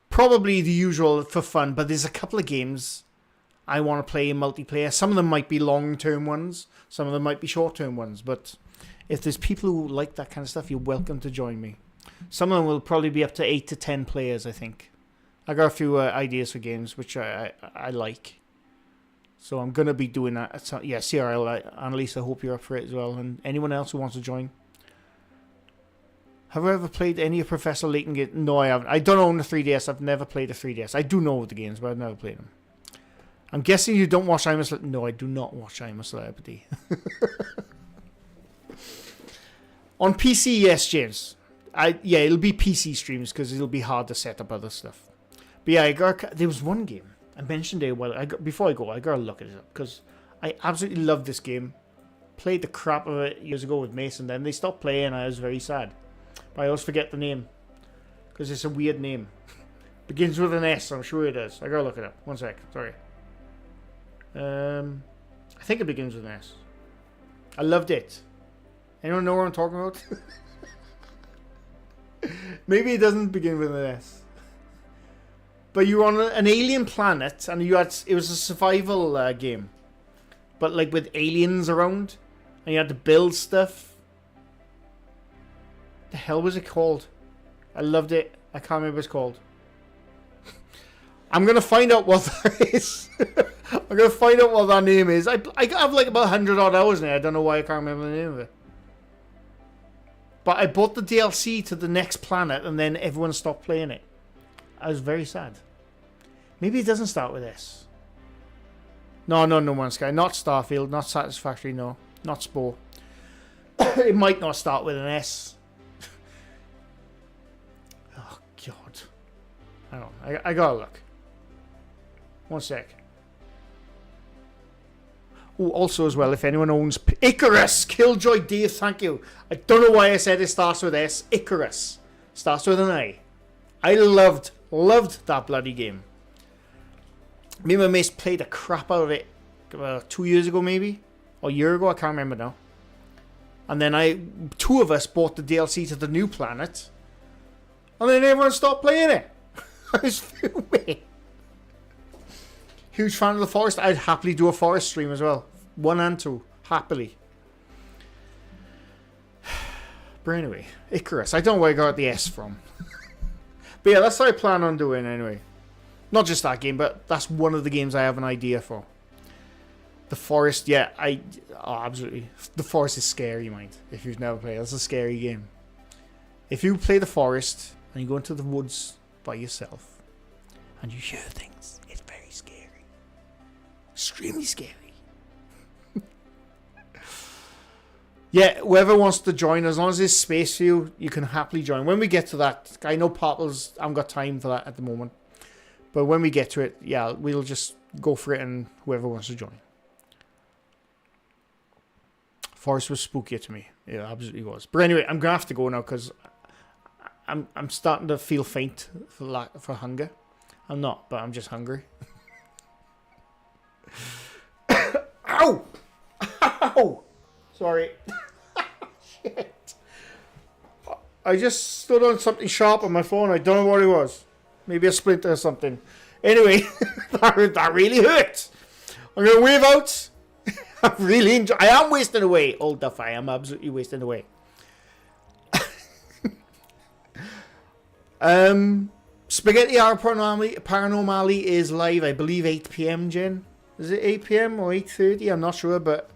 Probably the usual for fun, but there's a couple of games I want to play in multiplayer. Some of them might be long-term ones. Some of them might be short-term ones. But if there's people who like that kind of stuff, you're welcome to join me. Some of them will probably be up to 8 to 10 players, I think. I got a few ideas for games, which I like. So I'm going to be doing that. So, yeah, CRL, Annalise, I hope you're up for it as well. And anyone else who wants to join. Have I ever played any of Professor Layton games? No, I haven't. I don't own a 3DS. I've never played a 3DS. I do know the games, but I've never played them. I'm guessing you don't watch I'm a Celebrity. No, I do not watch I'm a Celebrity. On PC, yes, James. Yeah, it'll be PC streams because it'll be hard to set up other stuff. But yeah, there was one game I mentioned it. Well, before I go, I gotta look it up because I absolutely love this game. Played the crap of it years ago with Mason. Then they stopped playing. I was very sad. But I always forget the name because it's a weird name. Begins with an S. I'm sure it does. I gotta look it up. One sec. Sorry. I think it begins with an S. I loved it. Anyone know what I'm talking about? Maybe it doesn't begin with an S. But you were on an alien planet, and it was a survival game, but like with aliens around, and you had to build stuff. The hell was it called? I loved it. I can't remember what it's called. I'm gonna find out what that is. I'm gonna find out what that name is. I have like about 100 odd hours now. I don't know why I can't remember the name of it. But I bought the DLC to the next planet, and then everyone stopped playing it. I was very sad. Maybe it doesn't start with S. No Man's Sky. Not Starfield. Not Satisfactory. No. Not Spore. It might not start with an S. Oh, God. I don't know. I gotta look. One sec. Oh, also as well, if anyone owns Icarus, Killjoy Dave, thank you. I don't know why I said it starts with S. Icarus. Starts with an I. I loved that bloody game. Me and my mates played the crap out of it 2 years ago maybe, or a year ago, I can't remember now. And then two of us bought the DLC to the new planet, and then everyone stopped playing it. I was fuming. Huge fan of the Forest. I'd happily do a Forest stream as well. 1 and 2. Happily. But anyway, Icarus. I don't know where I got the S from. But yeah, that's what I plan on doing anyway. Not just that game, but that's one of the games I have an idea for. The Forest, yeah, absolutely. The Forest is scary, mind. If you've never played it, it's a scary game. If you play the Forest and you go into the woods by yourself and you hear things, it's very scary. Extremely scary. Yeah, whoever wants to join, as long as there's space for you, you can happily join. When we get to that, I know Popples, I haven't got time for that at the moment. But when we get to it, yeah, we'll just go for it and whoever wants to join. Forest was spookier to me. Yeah, absolutely was. But anyway, I'm going to have to go now because I'm starting to feel faint for hunger. I'm not, but I'm just hungry. Ow! Ow! Sorry. Shit. I just stood on something sharp on my phone. I don't know what it was. Maybe a splinter or something. Anyway, that really hurt. I'm going to wave out. I am wasting away. Old Duff, I am absolutely wasting away. Spaghetti Hour Paranormally is live, I believe, 8 p.m, Jen. Is it 8 p.m. or 8:30? I'm not sure, but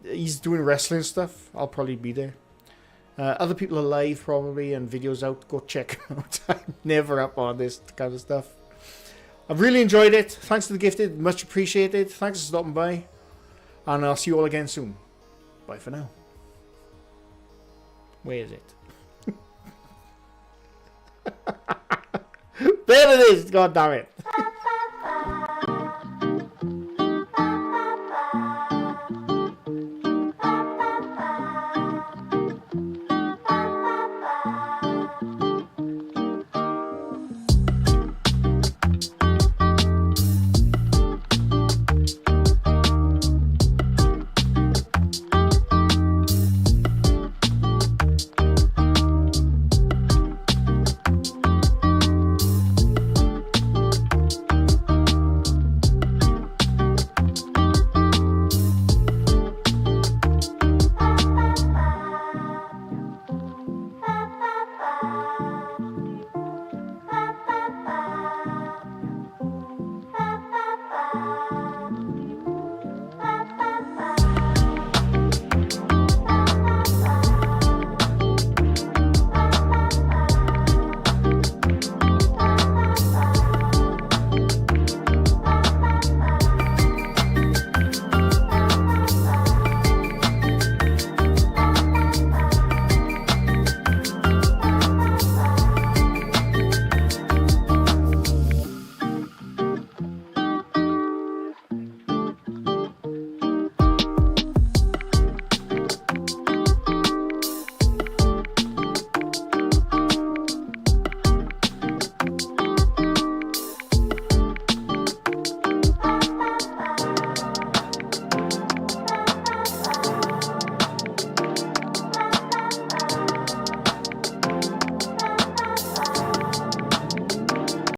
he's doing wrestling stuff. I'll probably be there. Other people are live, probably, and videos out. Go check out. I'm never up on this kind of stuff. I've really enjoyed it. Thanks to the gifted. Much appreciated. Thanks for stopping by. And I'll see you all again soon. Bye for now. Where is it? There it is. God damn it.